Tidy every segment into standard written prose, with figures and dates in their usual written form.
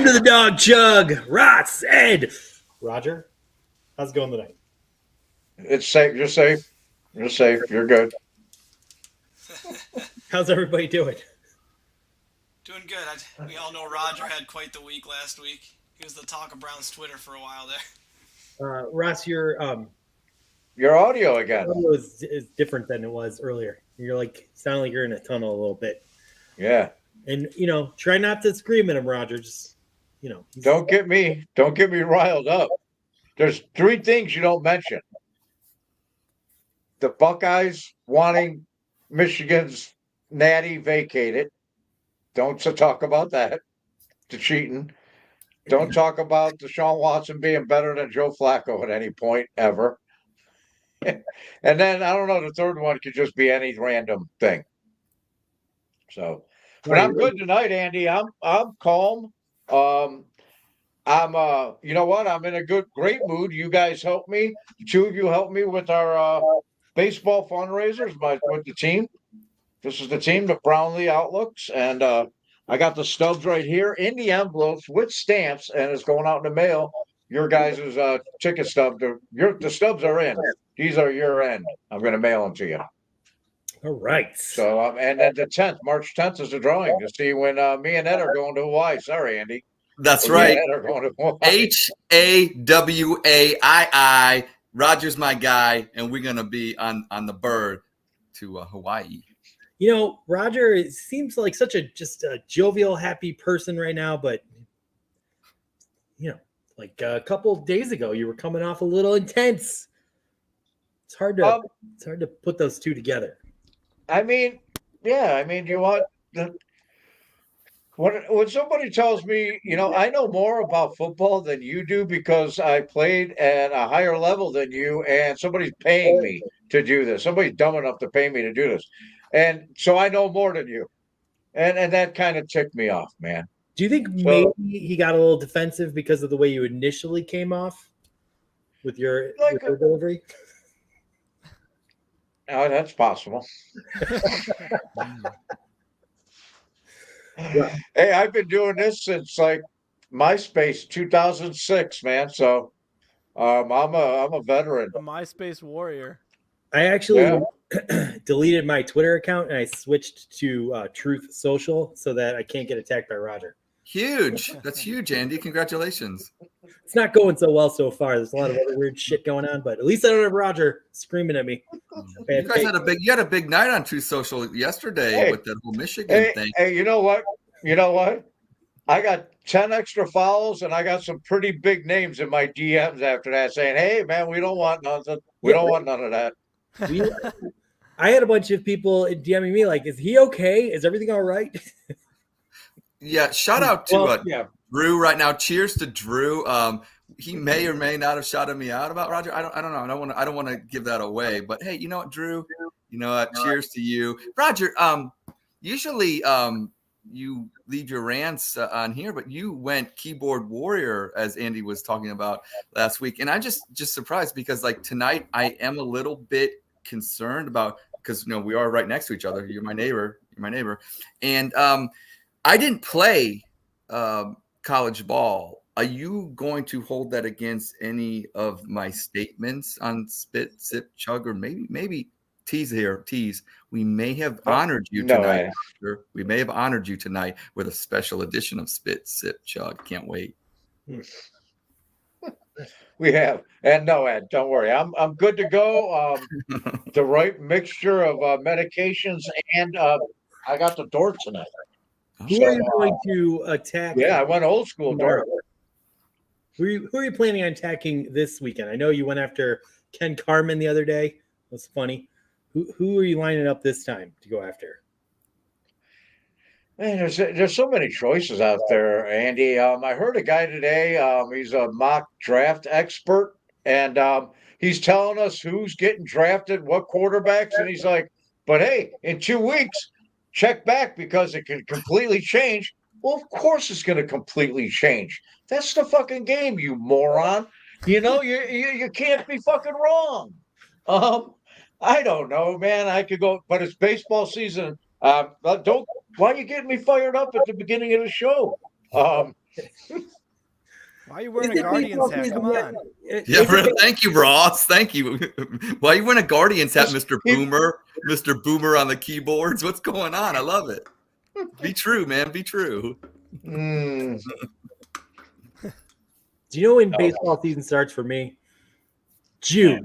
to the Dog Chug. Ross, Ed, Roger. How's it going tonight? It's safe. You're safe. You're safe. You're good. How's everybody doing? Doing good. We all know Roger had quite the week last week. He was the talk of Brown's Twitter for a while there. Ross, your audio again. audio is different than it was earlier. You're like sound like you're in a tunnel a little bit. Yeah. And try not to scream at him, Roger. Just Don't get me riled up. There's three things you don't mention. The Buckeyes wanting Michigan's natty vacated. Don't talk about that. The cheating. Don't talk about Deshaun Watson being better than Joe Flacco at any point ever. And then I don't know, the third one could just be any random thing. So, but I'm good tonight, Andy. I'm calm. I'm you know what? I'm in a great mood. You guys helped me. The two of you helped me with our baseball fundraisers with the team. This is the team, the Brownlee Outlooks, and I got the stubs right here in the envelopes with stamps, and it's going out in the mail. Your guys' ticket stub. The stubs are in. These are your end. I'm going to mail them to you. All right. So, and then the 10th, March 10th is the drawing to see when me and Ed are going to Hawaii. Sorry, Andy. That's right. Me and Ed are going to Hawaii. HAWAII. Roger's my guy, and we're going to be on the bird to Hawaii. Roger seems like such a jovial, happy person right now, but like a couple of days ago, you were coming off a little intense. It's hard to put those two together. I mean, you want when somebody tells me, I know more about football than you do because I played at a higher level than you, and somebody's paying me to do this. Somebody's dumb enough to pay me to do this. And so I know more than you. And that kind of ticked me off, man. Do you think maybe he got a little defensive because of the way you initially came off with your delivery? Oh, that's possible. Hey, I've been doing this since like MySpace 2006, man. So I'm a veteran. A MySpace warrior. I actually deleted my Twitter account and I switched to Truth Social so that I can't get attacked by Roger. Huge. That's huge, Andy. Congratulations. It's not going so well so far. There's a lot of other weird shit going on, but at least I don't have Roger screaming at me. You guys had a big night on Truth Social yesterday with that whole Michigan thing. Hey, you know what? I got 10 extra follows and I got some pretty big names in my DMs after that saying, "Hey, man, we don't want nothing. We don't want none of that." I had a bunch of people DMing me like, "Is he okay? Is everything all right?" Yeah, shout out to Drew right now. Cheers to Drew. He may or may not have shouted me out about Roger. I don't know. I don't want to give that away. But hey, you know what, Drew? You know what? Cheers to you, Roger. Usually you leave your rants on here, but you went keyboard warrior as Andy was talking about last week, and I just surprised because like tonight I am a little bit concerned about because we are right next to each other. You're my neighbor, and I didn't play college ball. Are you going to hold that against any of my statements on Spit, Sip, Chug, or maybe tease here? Tease. We may have honored you tonight. We may have honored you tonight with a special edition of Spit, Sip, Chug. Can't wait. We have, and no, Ed, don't worry. I'm good to go. The right mixture of medications, and I got the door tonight. Who are you going to attack? Yeah, I went old school door. Who are you planning on attacking this weekend? I know you went after Ken Carman the other day. It was funny. Who are you lining up this time to go after? Man, there's so many choices out there, Andy. I heard a guy today. He's a mock draft expert, and he's telling us who's getting drafted, what quarterbacks, and he's like, "But hey, in 2 weeks, check back because it can completely change." Well, of course it's going to completely change. That's the fucking game, you moron. You can't be fucking wrong. I don't know, man. I could go, but it's baseball season. Why are you getting me fired up at the beginning of the show? Why are you wearing a Guardians hat? Come on. Yeah, thank you, Ross. Thank you. Why are you wearing a Guardians hat, Mr. Boomer? Mr. Boomer on the keyboards. What's going on? I love it. Be true, man. Be true. Mm. Do you know when baseball season starts for me? June.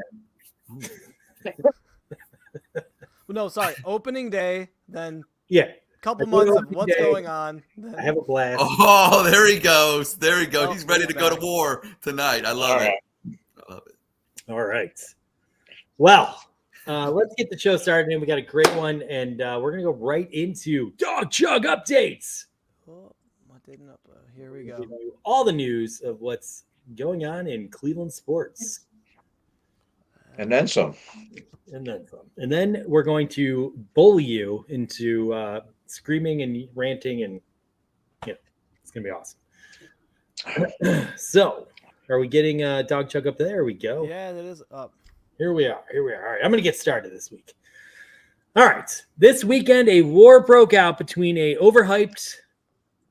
No, sorry. Opening day, then Yeah. couple months of what's going on. I have a blast. Oh, there he goes. There he goes. Oh, He's ready to go to war tonight. I love it. I love it. All right. Well, let's get the show started. And we got a great one, and we're gonna go right into Dog Chug updates. Oh, what didn't up? Here we go. Give you all the news of what's going on in Cleveland sports, And then some. and then some. And then we're going to bully you into screaming and ranting, and it's gonna be awesome. So, are we getting Dog Chug up there? We go. Yeah, that is up. Here we are. All right, I'm going to get started this week. All right. This weekend, a war broke out between a overhyped,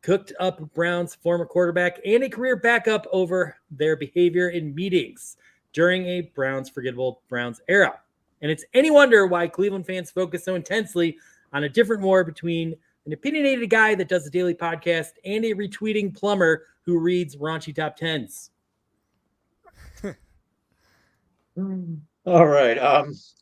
cooked-up Browns former quarterback and a career backup over their behavior in meetings during a forgettable Browns era. And it's any wonder why Cleveland fans focus so intensely on a different war between an opinionated guy that does a daily podcast and a retweeting plumber who reads raunchy top tens. All right.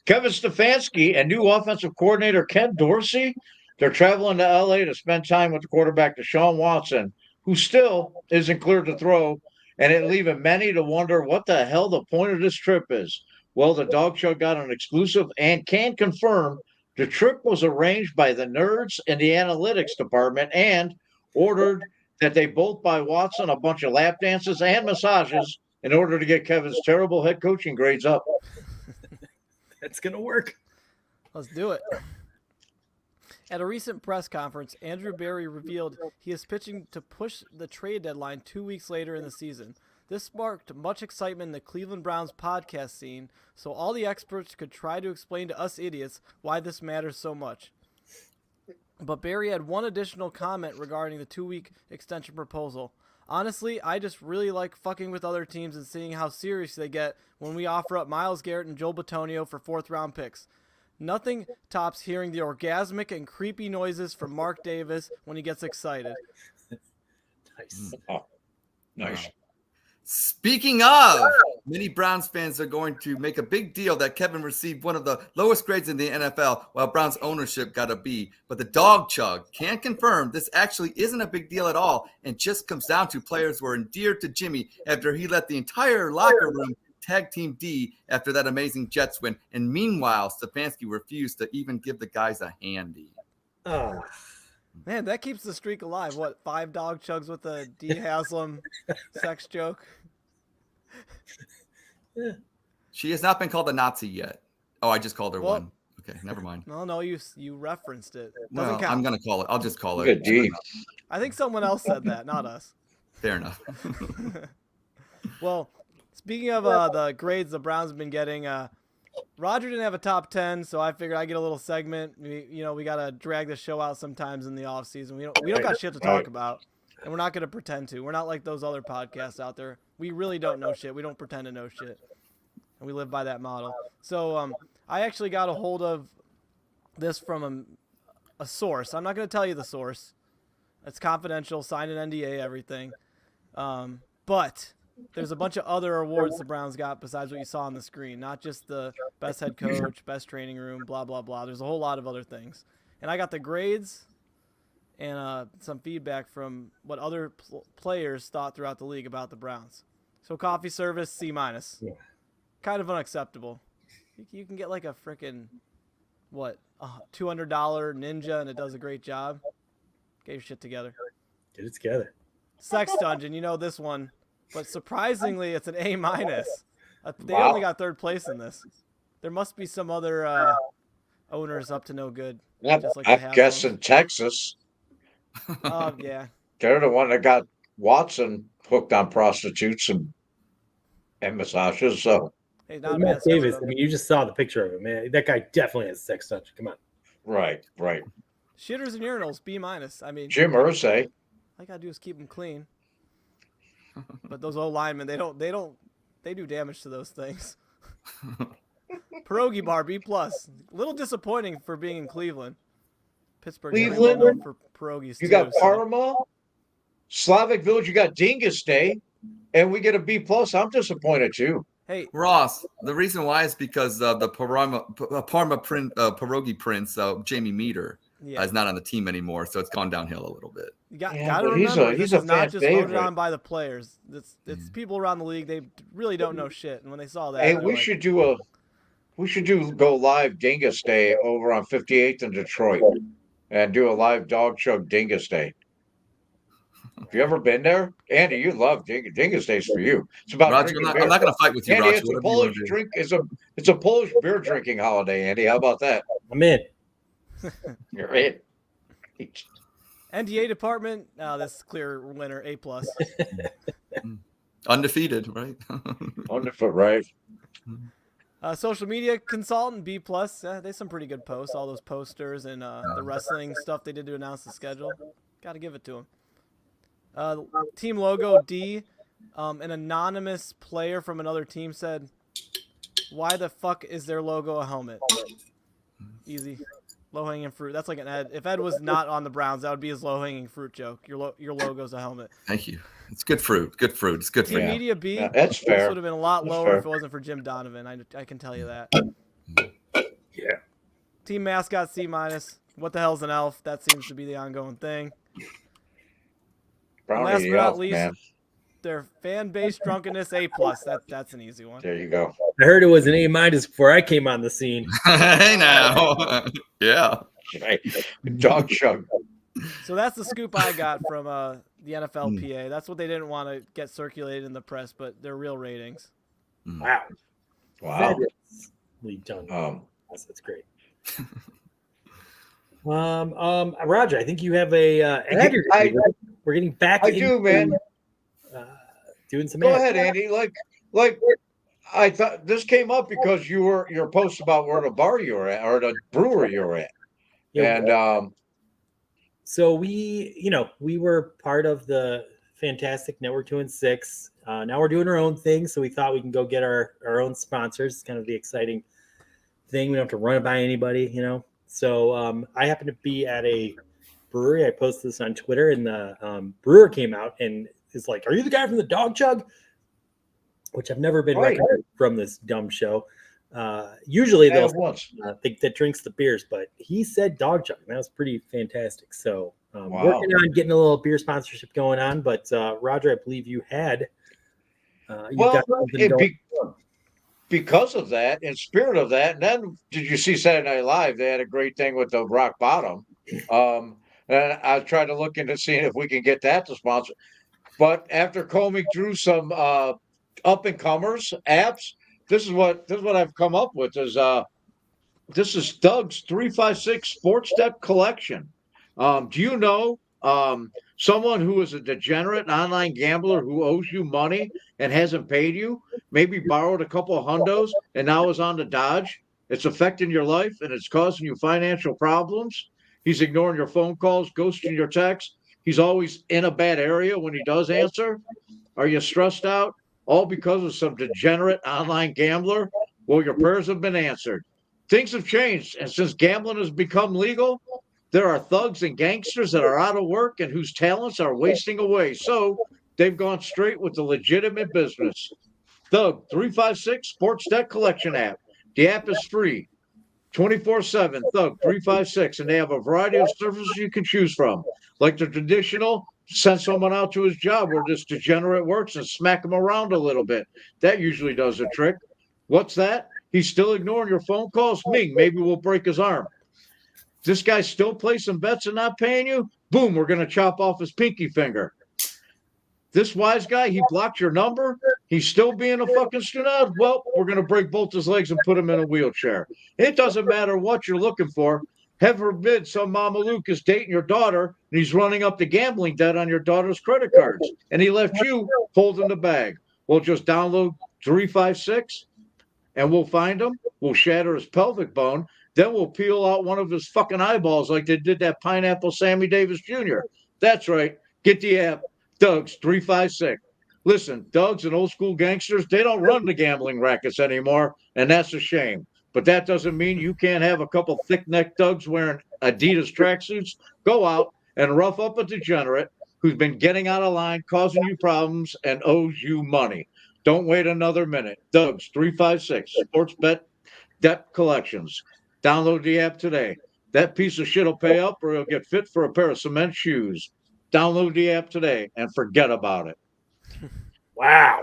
Kevin Stefanski and new offensive coordinator Ken Dorsey, they're traveling to LA to spend time with the quarterback Deshaun Watson, who still isn't cleared to throw, and it leaving many to wonder what the hell the point of this trip is. Well, the Dog Show got an exclusive and can confirm the trip was arranged by the nerds in the analytics department and ordered that they both buy Watson a bunch of lap dances and massages in order to get Kevin's terrible head coaching grades up. That's going to work. Let's do it. At a recent press conference, Andrew Berry revealed he is pitching to push the trade deadline 2 weeks later in the season. This sparked much excitement in the Cleveland Browns podcast scene, so all the experts could try to explain to us idiots why this matters so much. But Berry had one additional comment regarding the 2-week extension proposal. Honestly, I just really like fucking with other teams and seeing how serious they get when we offer up Myles Garrett and Joe Bitonio for 4th-round picks. Nothing tops hearing the orgasmic and creepy noises from Mark Davis when he gets excited. Nice. Oh, nice. Speaking of, many Browns fans are going to make a big deal that Kevin received one of the lowest grades in the NFL while Browns ownership got a B. But the Dog Chug can't confirm this actually isn't a big deal at all and just comes down to players were endeared to Jimmy after he let the entire locker room tag team D after that amazing Jets win. And meanwhile, Stefanski refused to even give the guys a handy. Oh. Man, that keeps the streak alive. What, 5 Dog Chugs with a D. Haslam sex joke? She has not been called a Nazi yet. Oh, I just called her Well, one. Okay, never mind. No, you referenced it. Well, Doesn't count. I'm going to call it. I'll just call it. Good D. I think someone else said that, not us. Fair enough. Well, speaking of the grades the Browns have been getting, Roger didn't have a top 10, so I figured I'd get a little segment. We got to drag the show out sometimes in the off season. We don't got shit to talk about, and we're not going to pretend to. We're not like those other podcasts out there. We really don't know shit. We don't pretend to know shit, and we live by that model. So I actually got a hold of this from a source. I'm not going to tell you the source. It's confidential, signed an NDA, everything. But there's a bunch of other awards the Browns got besides what you saw on the screen, not just the best head coach, best training room, blah, blah, blah. There's a whole lot of other things. And I got the grades and some feedback from what other players thought throughout the league about the Browns. So coffee service, C-. Yeah. Kind of unacceptable. You can get like a freaking, $200 Ninja and it does a great job. Get your shit together. Get it together. Sex Dungeon, you know this one. But surprisingly, it's an A-. They Wow. only got 3rd place in this. There must be some other owners up to no good. Just like they I'm have guessing Texas. Yeah. They're the one that got Watson hooked on prostitutes and massages. So, Hey, not a Matt bad Davis, setup. I mean, you just saw the picture of him, man. That guy definitely has sex touch. Come on. right. Shitters and urinals, B-. I mean, Jim Irsay. all I gotta do is keep them clean. But those old linemen, they do damage to those things. Pierogi bar B+. A little disappointing for being in Cleveland. Pittsburgh's pretty well known for pierogies You too. got Parma, Slavic Village. You got Dingus Day, and we get a B+. I'm disappointed too. Hey, Ross, the reason why is because the Parma pierogi prince, Jamie Meter, is not on the team anymore, so it's gone downhill a little bit. You got to remember, this is not just voted on by the players. It's people around the league. They really don't know shit, and when they saw that, Hey, we should go live Dingus Day over on 58th in Detroit, and do a live dog chug Dingus Day. Have you ever been there, Andy? You love Dingus Days for you. It's about Roger. I'm not going to fight with you, Andy, Roger. it's a Polish drink. It's a Polish beer drinking holiday, Andy. How about that? I'm in. You're in. NDA department. This clear winner, A+. Undefeated, right? Wonderful, right? Social media consultant, B+. They some pretty good posts. All those posters and the wrestling stuff they did to announce the schedule. Got to give it to them. Team logo, D. An anonymous player from another team said, "Why the fuck is their logo a helmet?" Easy. Low-hanging fruit. That's like an Ed. If Ed was not on the Browns, that would be his low-hanging fruit joke. Your logo's a helmet. Thank you. It's good fruit. Good fruit. It's good for Team you. media B. Yeah, that's fair. This would have been a lot That's lower fair. if it wasn't for Jim Donovan. I can tell you that. Yeah. Team mascot C-. What the hell's an elf? That seems to be the ongoing thing. Brownie Last the but not elf, least, man. their fan base drunkenness A+. That's an easy one. There you go. I heard it was an A- before I came on the scene. Hey now. Yeah. Right. Dog chug. So that's the scoop I got from the NFLPA. That's what they didn't want to get circulated in the press, but they're real ratings. Wow. Wow. Fabulously done. That's great. Roger, I think you have a ad. We're getting back. I do, man. Doing some. Go ads. ahead, Andy. Like I thought this came up because your post about where the bar you were at or the brewery you were at, Yeah, and so we were part of the fantastic Network 2 and 6. Now we're doing our own thing, so we thought we can go get our own sponsors. It's kind of the exciting thing. We don't have to run it by anybody, So I happened to be at a brewery. I posted this on Twitter, and the brewer came out and is like, "Are you the guy from the Dog Chug?" Which I've never been recognized from this dumb show. Usually they'll think that drinks the beers, but he said Dog Chug, and that was pretty fantastic. So working on getting a little beer sponsorship going on. But Roger, I believe you had. Because of that, in spirit of that, and then did you see Saturday Night Live? They had a great thing with the Rock Bottom. And I tried to look into seeing if we can get that to sponsor. But after combing through some up and comers apps, this is what I've come up with is this is Doug's 356 Sports Step Collection. Do you know someone who is a degenerate online gambler who owes you money and hasn't paid you? Maybe borrowed a couple of hundos and now is on the dodge. It's affecting your life and it's causing you financial problems. He's ignoring your phone calls, ghosting your texts. He's always in a bad area when he does answer. Are you stressed out? All because of some degenerate online gambler? Well, your prayers have been answered. Things have changed, and since gambling has become legal, there are thugs and gangsters that are out of work and whose talents are wasting away. So they've gone straight with the legitimate business. Thug 356 Sports Deck Collection app. The app is free. 24/7 Thug 356, and they have a variety of services you can choose from, like the traditional send someone out to his job where this degenerate works and smack him around a little bit. That usually does a trick. What's that? He's still ignoring your phone calls? Ming, maybe we'll break his arm. This guy's still placing bets and not paying you? Boom, we're going to chop off his pinky finger. This wise guy, he blocked your number. He's still being a fucking student. Well, we're going to break both his legs and put him in a wheelchair. It doesn't matter what you're looking for. Heaven forbid some Mama Luke is dating your daughter and he's running up the gambling debt on your daughter's credit cards. And he left you holding the bag. Well, just download 356 and we'll find him. We'll shatter his pelvic bone. Then we'll peel out one of his fucking eyeballs like they did that pineapple Sammy Davis Jr. That's right. Get the app. Doug's 356. Listen, Doug's and old school gangsters, they don't run the gambling rackets anymore, and that's a shame. But that doesn't mean you can't have a couple thick-necked Dougs wearing Adidas tracksuits go out and rough up a degenerate who's been getting out of line, causing you problems, and owes you money. Don't wait another minute. Doug's 356 Sports Bet Debt Collections. Download the app today. That piece of shit will pay up or he'll get fit for a pair of cement shoes. Download the app today and forget about it. Wow.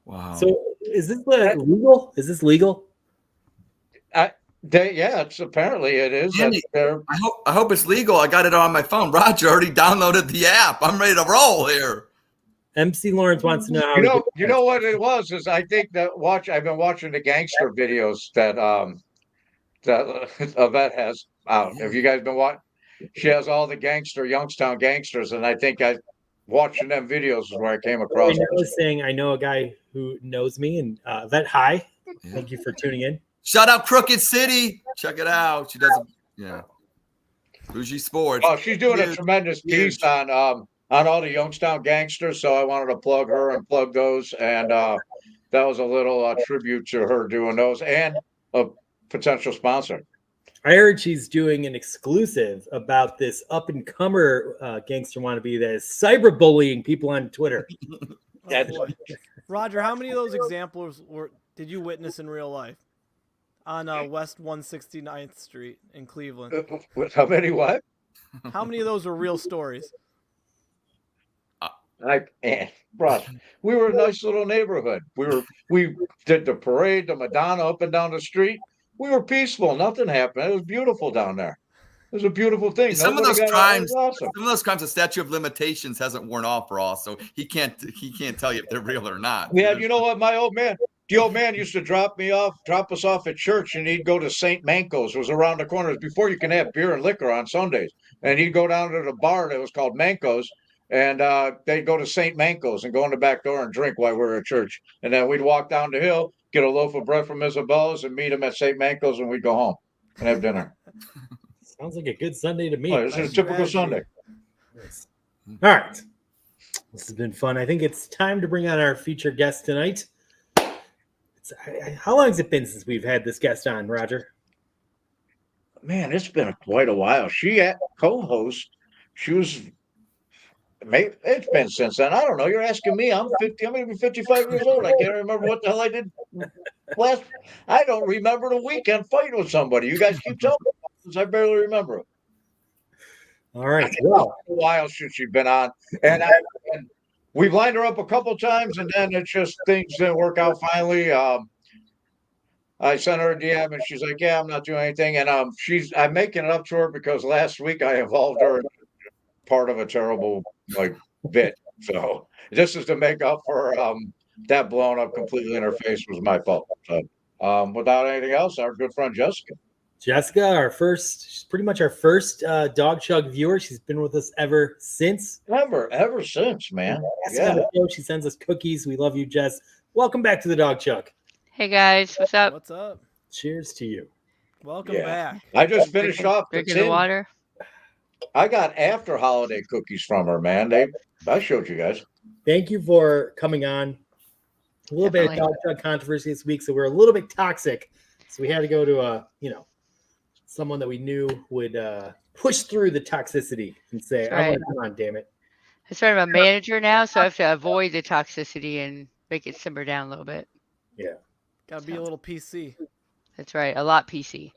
Wow. So is this legal? Is this legal? Yeah, it's apparently it is. Andy, I hope it's legal. I got it on my phone. Roger already downloaded the app. I'm ready to roll here. MC Lawrence wants to know how you know what it was is I think that I've been watching the gangster videos that Yvette has out. Have you guys been watching? She has all the Youngstown gangsters, and I think watching them videos is where I came across. I was saying I know a guy who knows me, and Yvette, hi. Yeah. Thank you for tuning in. Shout out Crooked City. Check it out. She does Bougie Sports. Oh, she's doing a tremendous piece on all the Youngstown gangsters. So I wanted to plug her and plug those. And that was a little tribute to her doing those and a potential sponsor. I heard she's doing an exclusive about this up-and-comer gangster wannabe that is cyberbullying people on Twitter. Roger, how many of those examples did you witness in real life on West 169th Street in Cleveland? How many what? How many of those were real stories? Bro, we were a nice little neighborhood. We did the parade, the Madonna up and down the street. We were peaceful. Nothing happened. It was beautiful down there. It was a beautiful thing. Some of those crimes, the statute of limitations hasn't worn off, Ross. So he can't tell you if they're real or not. Yeah, you know what? The old man used to drop us off at church, and he'd go to St. Manco's. It was around the corner. It was before you can have beer and liquor on Sundays. And he'd go down to the bar that was called Manco's, and they'd go to St. Manco's and go in the back door and drink while we were at church. And then we'd walk down the hill, get a loaf of bread from Isabella's, and meet him at St. Manco's, and we'd go home and have dinner. Sounds like a good Sunday to me. Oh, this is a typical Sunday. Nice. All right. This has been fun. I think it's time to bring on our featured guest tonight. How long has it been since we've had this guest on, Roger? Man, it's been quite a while. She co-host. It's been since then. I don't know. You're asking me. I'm 50. I'm going to be 55 years old. I can't remember what the hell I did last. I don't remember the weekend fighting with somebody. You guys keep telling me. I barely remember it. All right. Well, a while since she's been on, and we've lined her up a couple times, and then it's just things didn't work out. Finally, I sent her a DM, and she's like, "Yeah, I'm not doing anything." And I'm making it up to her because last week I involved her in part of a terrible bit. So this is to make up for that blowing up completely in her face was my fault. So without anything else, our good friend Jessica. Jessica, she's pretty much our first Dog Chug viewer. She's been with us ever since. Ever since, man. Yeah. She sends us cookies. We love you, Jess. Welcome back to the Dog Chug. Hey guys, what's up? What's up? Cheers to you. Welcome back. I just finished off drinking the water. I got after holiday cookies from her, man. I showed you guys. Thank you for coming on. A little bit of Dog Chug controversy this week, so we're a little bit toxic. So we had to go to someone that we knew would push through the toxicity and say, right. "Come on, damn it." I'm sort of a manager now, so I have to avoid the toxicity and make it simmer down a little bit. Yeah. Gotta be a little PC. That's right. A lot PC.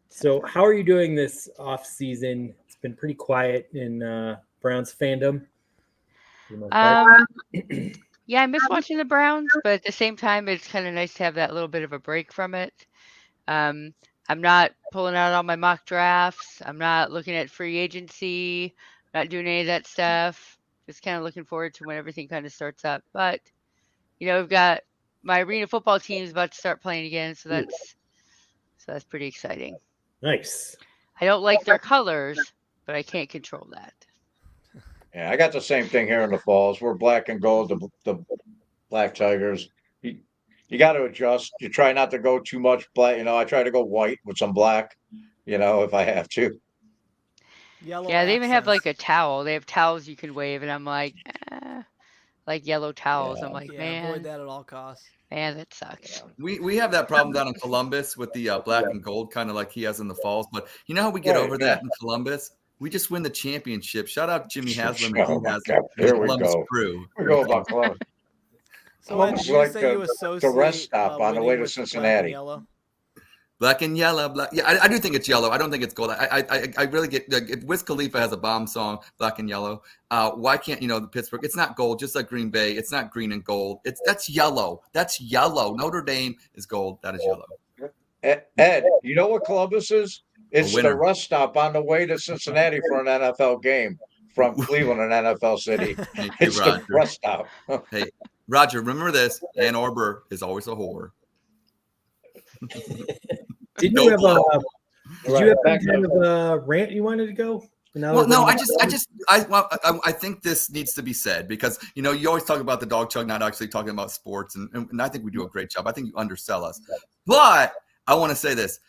So how are you doing this off season? It's been pretty quiet in Browns fandom. Yeah, I miss watching the Browns, but at the same time, it's kind of nice to have that little bit of a break from it. I'm not pulling out all my mock drafts. I'm not looking at free agency, not doing any of that stuff. Just kind of looking forward to when everything kind of starts up. But, we've got my arena football team is about to start playing again, so that's pretty exciting. Nice. I don't like their colors, but I can't control that. Yeah, I got the same thing here in the falls. We're black and gold, the Black Tigers. You got to adjust. You try not to go too much black. I try to go white with some black, if I have to. Yellow yeah, they even have accents. like a towel. They have towels you can wave, and I'm like, like yellow towels. I'm like, Yeah, man, avoid that at all costs. man, that sucks. We have that problem down in Columbus with the black and gold, kind of like he has in the Falls. But you know how we get over that in Columbus? We just win the championship. Shout out Jimmy Haslam and Oh Dean my Haslam, God, the here we Columbus go. crew. We go about Columbus. So Ed, did you Like say you the associate rest stop on the winning way to with black and Cincinnati. yellow? Black and yellow, black. Yeah, I do think it's yellow. I don't think it's gold. I really get. Like, Wiz Khalifa has a bomb song, Black and Yellow. Why can't the Pittsburgh? It's not gold, just like Green Bay. It's not green and gold. That's yellow. That's yellow. Notre Dame is gold. That is yellow. Ed, you know what Columbus is? It's the winner. rest stop on the way to Cincinnati for an NFL game from Cleveland, an NFL city. Thank you, It's the Roger. rest stop. Hey, Roger, remember this: Ann Arbor is always a whore. Did No you have blood. did you have any kind of a rant you wanted to go? Well, no, I think this needs to be said because you always talk about the dog chug, not actually talking about sports, and I think we do a great job. I think you undersell us, but I want to say this.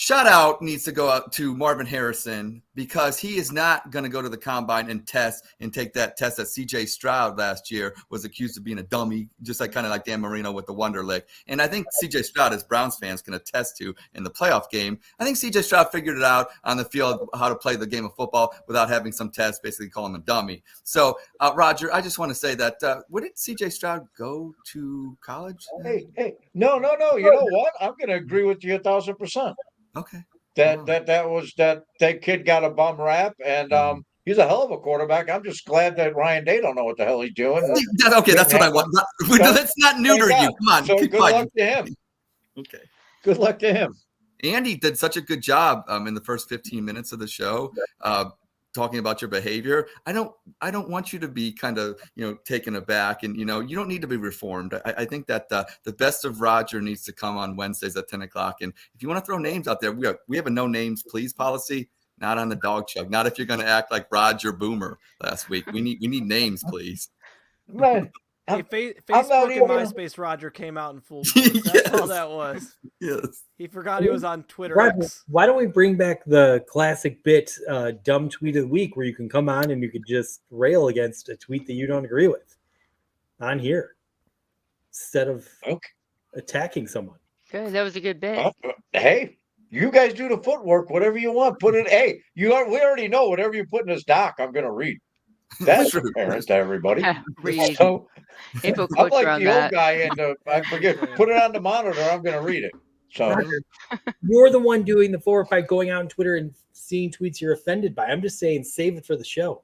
Shout out needs to go out to Marvin Harrison because he is not going to go to the combine and take that test that CJ Stroud last year was accused of being a dummy, just like kind of like Dan Marino with the Wonderlic. And I think CJ Stroud, as Browns fans can attest to in the playoff game, I think CJ Stroud figured it out on the field how to play the game of football without having some test basically call him a dummy. So, Roger, I just want to say that where did CJ Stroud go to college? Hey, no. You know what? I'm going to agree with you 1,000%. Okay. That kid got a bum rap, and he's a hell of a quarterback. I'm just glad that Ryan Day don't know what the hell he's doing. Okay, that's what I want. Let's not neuter you. Come on, So keep good fighting. luck to him. Okay. Good luck to him. Andy did such a good job in the first 15 minutes of the show, talking about your behavior. I don't want you to be kind of taken aback, and you don't need to be reformed. I think that the best of Roger needs to come on Wednesdays at 10 o'clock. And if you want to throw names out there, we have a no names please policy. Not on the dog chug. Not if you're going to act like Roger Boomer last week. We need names, please. Man, Hey, I'm not Facebook and even- MySpace Roger came out in full force. That's all Yes. that was. Yes. He forgot he was on Twitter Roger, X. why don't we bring back the classic bit, dumb tweet of the week, where you can come on and you could just rail against a tweet that you don't agree with on here instead of attacking someone. Good, that was a good bit. Hey, you guys do the footwork, whatever you want. Put it. Hey, we already know whatever you put in this doc, I'm going to read. That's True. apparent to everybody. Read. So Info I'm quotes like are on the that. old guy, and I forget. Put it on the monitor. I'm going to read it. So You're the one doing the 4 or 5 going out on Twitter and seeing tweets you're offended by. I'm just saying, save it for the show.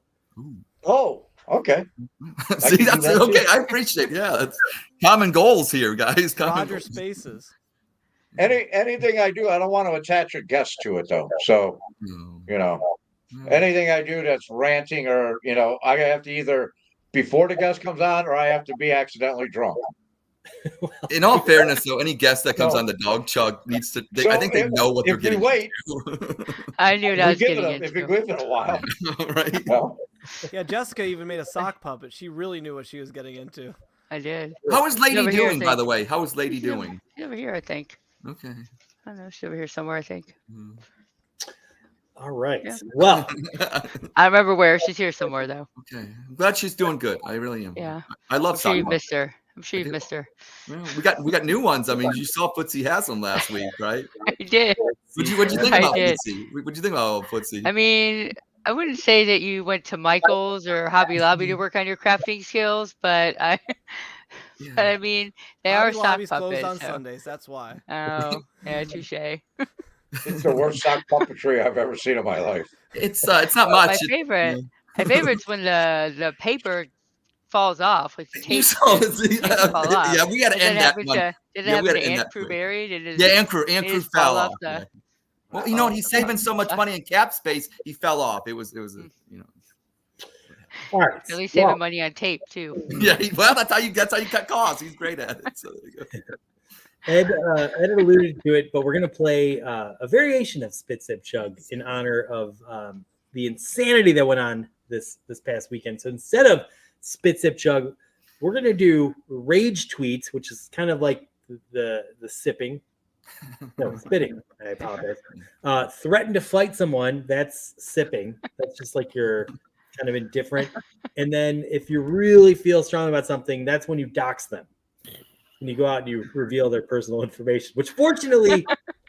oh, okay. See, can do that's that, okay. too. I appreciate. Yeah, it's common goals here, guys. Common Roger goals. Spaces. Anything I do, I don't want to attach a guest to it though. So No. anything I do that's ranting or I have to either before the guest comes on or I have to be accidentally drunk. In all fairness, though, any guest that comes No. on the dog chug needs to. So I think they know what they're if we getting. wait, I knew what I we was give getting it if we into. give it a while. Right? Well, Yeah, Jessica even made a sock puppet. She really knew what she was getting into. I did. How is Lady Over here, I doing, by think. the way? How is Lady She's over- doing? She's over here, I think. Okay. I don't know. She's over here somewhere, I think. All right. Yeah. Well, I remember where. She's here somewhere, though. Okay. I'm glad she's doing good. I really am. Yeah. I love I'm sure you soccer. missed her. I'm sure I you do. missed her. Well, we got new ones. I mean, you saw Footsie Haslam last week, right? I did. What'd you think I about did. Footsie? What'd you think about Footsie? I mean, I wouldn't say that you went to Michael's or Hobby Lobby to work on your crafting skills, but I mean, they are Hobby sock Lobby's puppets. closed on so- Sundays. That's why. Oh, yeah, touche. it's the worst sock puppetry I've ever seen in my life. It's not much. My favorite. My favorite's when the paper falls off with the tape. You saw just it. makes it fall off. Yeah, we got to Did it end that happen one. to? Did it Yeah, we happen gotta to end Ant that Crew quick. Berry? Did it? Yeah, Ant Crew just fell fall off. off the- Yeah. Well, you know what? He's saving so much money in cap space. He fell off. It was all right. At least saving Well, money on tape too. Yeah. Well, that's how you cut costs. He's great at it. So there you go. Ed alluded to it, but we're going to play a variation of Spit Sip Chug in honor of the insanity that went on this past weekend. So instead of Spit Sip Chug, we're going to do Rage Tweets, which is kind of like the sipping. No, spitting. I apologize. Threaten to fight someone. That's sipping. That's just like your kind of indifferent. And then if you really feel strong about something, that's when you dox them. And you go out and you reveal their personal information, which fortunately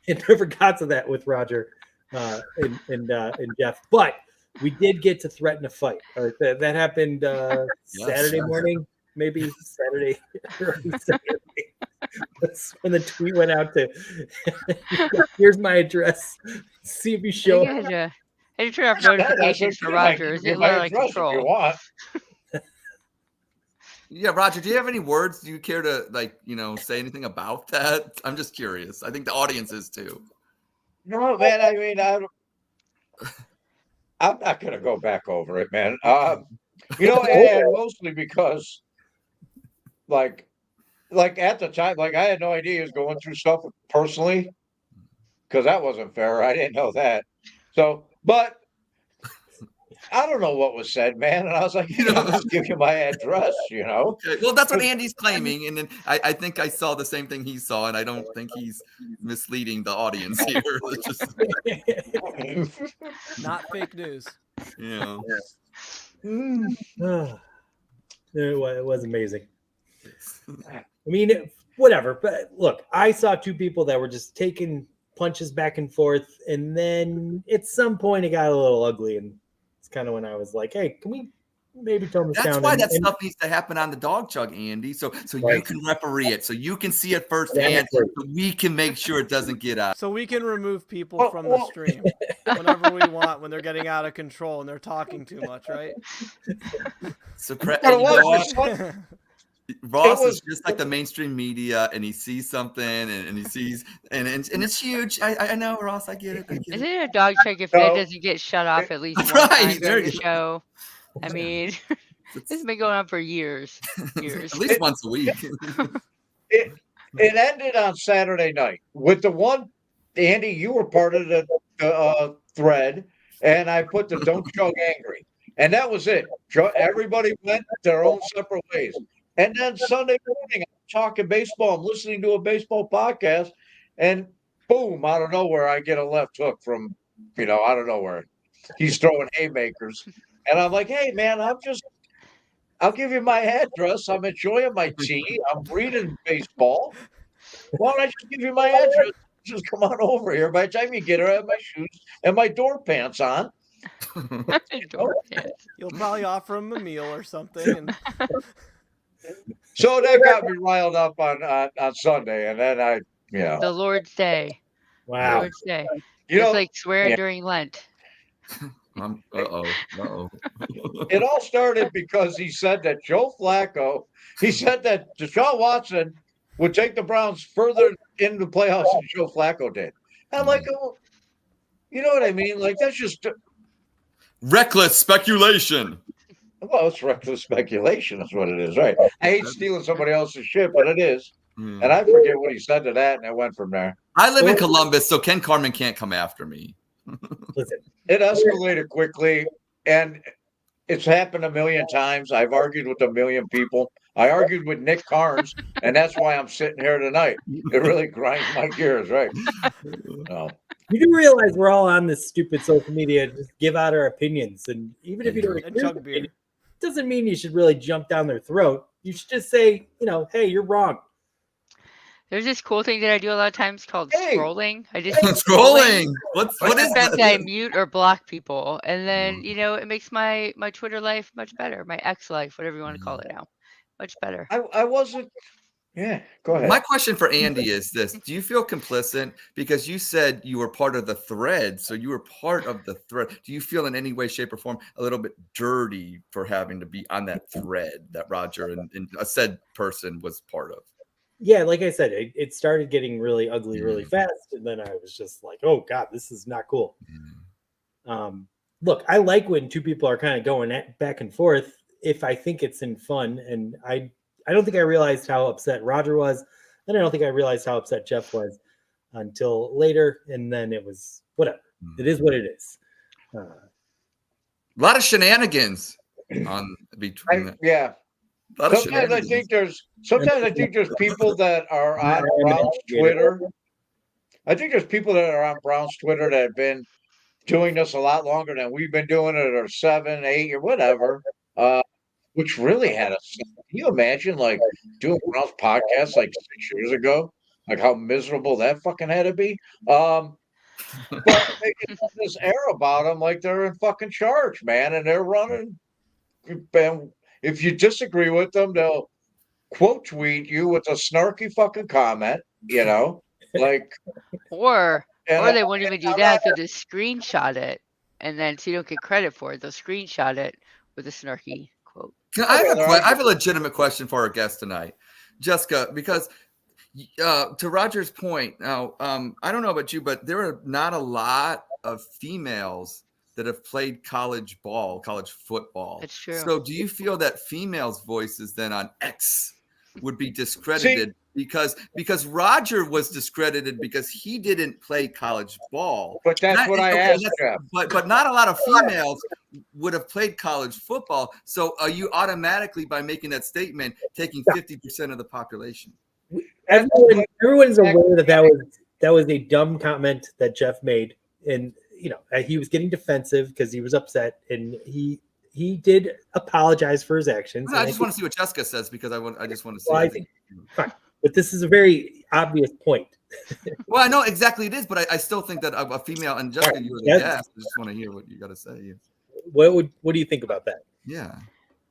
it never got to that with Roger and Jeff. But we did get to threaten a fight. That happened Saturday morning, maybe Saturday. That's when the tweet went out to, here's my address. See if you show up. I had to turn off notifications for Roger. Is it out of control? You want. Yeah, Roger, do you have any words? Do you care to say anything about that? I'm just curious. I think the audience is too. No, man. I mean, I'm not gonna go back over it, man. And mostly because, like at the time, I had no idea he was going through stuff personally, because that wasn't fair. I didn't know that. So, but I don't know what was said, man. And I was like, I'll just give you my address, Okay. Well, that's what Andy's claiming. And then I think I saw the same thing he saw, and I don't think he's misleading the audience here. Not fake news. Yeah. It was amazing. I mean, whatever. But look, I saw two people that were just taking punches back and forth. And then at some point it got a little ugly. And it's kind of when I was like, hey, can we maybe tone this down? That's why that stuff needs to happen on the Dog Chug, Andy. So right. You can referee it, so you can see it firsthand, so we can make sure it doesn't get out. So we can remove people from the stream whenever we want when they're getting out of control and they're talking too much, right? Ross is just like the mainstream media, and he sees something, and he sees, and it's huge. I know, Ross. I get it. Isn't it a dog check if Ed doesn't get shut off at least one time during the show? I mean, this has been going on for years. At least once a week. It ended on Saturday night with the one. Andy, you were part of the thread, and I put the "Don't Chug Angry," and that was it. Everybody went their own separate ways. And then Sunday morning, I'm talking baseball. I'm listening to a baseball podcast, and boom, out of nowhere, I get a left hook from, out of nowhere. He's throwing haymakers. And I'm like, hey, man, I'll give you my address. I'm enjoying my tea. I'm reading baseball. Why don't I just give you my address? Just come on over here. By the time you get her, I have my shoes and my door pants on. You'll probably offer him a meal or something. So that got me riled up on Sunday, and then the Lord's Day. Wow. The Lord's Day. It's like swearing during Lent. It all started because he said that he said that Deshaun Watson would take the Browns further into the playoffs than Joe Flacco did. And I'm like, oh, you know what I mean? Like, that's just reckless speculation. Well, it's reckless speculation. That's what it is, right? I hate stealing somebody else's shit, but it is. And I forget what he said to that, and I went from there. I live in Columbus, so Ken Carman can't come after me. Listen, it escalated quickly, and it's happened a million times. I've argued with a million people. I argued with Nick Carnes, and that's why I'm sitting here tonight. It really grinds my gears, right? No. You do realize we're all on this stupid social media to just give out our opinions, and even if you don't agree, it doesn't mean you should really jump down their throat. You should just say, hey, you're wrong. There's this cool thing that I do a lot of times called scrolling. I just scrolling. What is that? I mute or block people, and then it makes my Twitter life much better, my X life, whatever you want to call it now, much better. I wasn't. Yeah, go ahead. My question for Andy is this: do you feel complicit because you said you were part of the thread? So you were part of the thread. Do you feel in any way, shape, or form a little bit dirty for having to be on that thread that Roger and a said person was part of? Yeah, like I said, it started getting really ugly really fast, and then I was just like, oh God, this is not cool. Look, I like when two people are kind of going back and forth if I think it's in fun, and I don't think I realized how upset Roger was, and I don't think I realized how upset Jeff was until later, and then it was whatever. It is what it is. A lot of shenanigans on between. Sometimes I think there's people that are on Brown's Twitter. I think there's people that are on Brown's Twitter that have been doing this a lot longer than we've been doing it, or 7, 8, or whatever. Which really had us. Can you imagine like doing one of those podcasts like 6 years ago? Like how miserable that fucking had to be. But they get this air about them like they're in fucking charge, man, and they're running. And if you disagree with them, they'll quote tweet you with a snarky fucking comment, like. Or And they won't even do that. They'll just screenshot it, and then so you don't get credit for it. They'll screenshot it with a snarky quote. I have a legitimate question for our guest tonight, Jessica, because to Roger's point, now I don't know about you, but there are not a lot of females that have played college football. That's true. So do you feel that females' voices then on X would be discredited because Roger was discredited because he didn't play college ball? But that's what I asked. But not a lot of females would have played college football. So are you automatically, by making that statement, taking 50% of the population? Everyone's aware that was a dumb comment that Jeff made, and he was getting defensive because he was upset, and he did apologize for his actions. I just want to see what Jessica says because I just want to see. Well, I think fine, but this is a very obvious point. Well, I know exactly it is, but I still think that a female, and Jessica, you were the guest. I just want to hear what you got to say. What do you think about that? Yeah.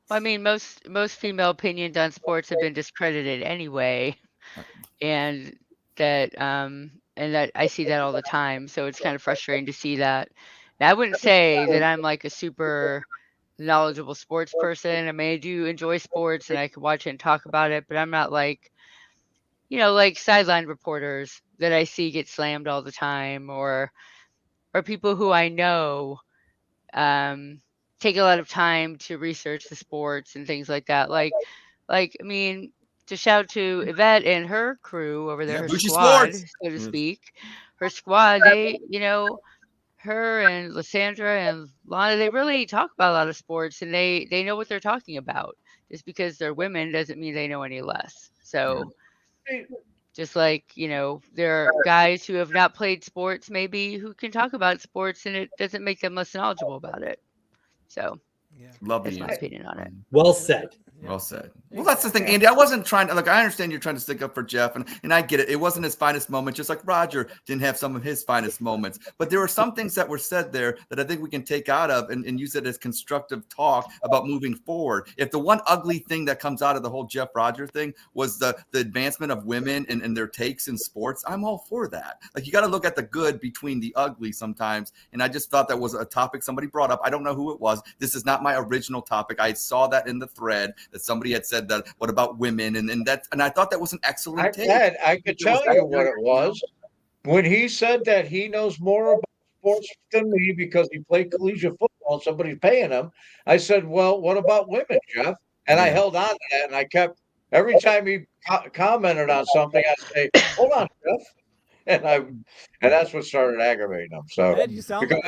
Well, I mean, most female opinions on sports have been discredited anyway, and that I see that all the time. So it's kind of frustrating to see that. Now, I wouldn't say that I'm like a super knowledgeable sports person. I mean, I do enjoy sports and I can watch it and talk about it, but I'm not like, like sideline reporters that I see get slammed all the time, or people who I know take a lot of time to research the sports and things like that. Like I mean, to shout to Yvette and her crew over there, her squad, so to speak, her squad, they, her and Lysandra and Lana, they really talk about a lot of sports, and they know what they're talking about. Just because they're women doesn't mean they know any less. So just like, there are guys who have not played sports maybe who can talk about sports, and it doesn't make them less knowledgeable about it. So that's my opinion on it. Well said. Well said. Well, that's the thing, Andy. I wasn't trying to, I understand you're trying to stick up for Jeff, and I get it. It wasn't his finest moment, just like Roger didn't have some of his finest moments. But there were some things that were said there that I think we can take out of and use it as constructive talk about moving forward. If the one ugly thing that comes out of the whole Jeff Roger thing was the advancement of women and their takes in sports, I'm all for that. Like, you got to look at the good between the ugly sometimes. And I just thought that was a topic somebody brought up. I don't know who it was. This is not my original topic. I saw that in the thread that somebody had said that, what about women? And I thought that was an excellent take. I could tell you what it was. When he said that he knows more about sports than me because he played collegiate football and somebody's paying him, I said, well, what about women, Jeff? And I held on to that, and I kept, every time he commented on something, I say, hold on, Jeff. And that's what started aggravating him. So Ed, you sound like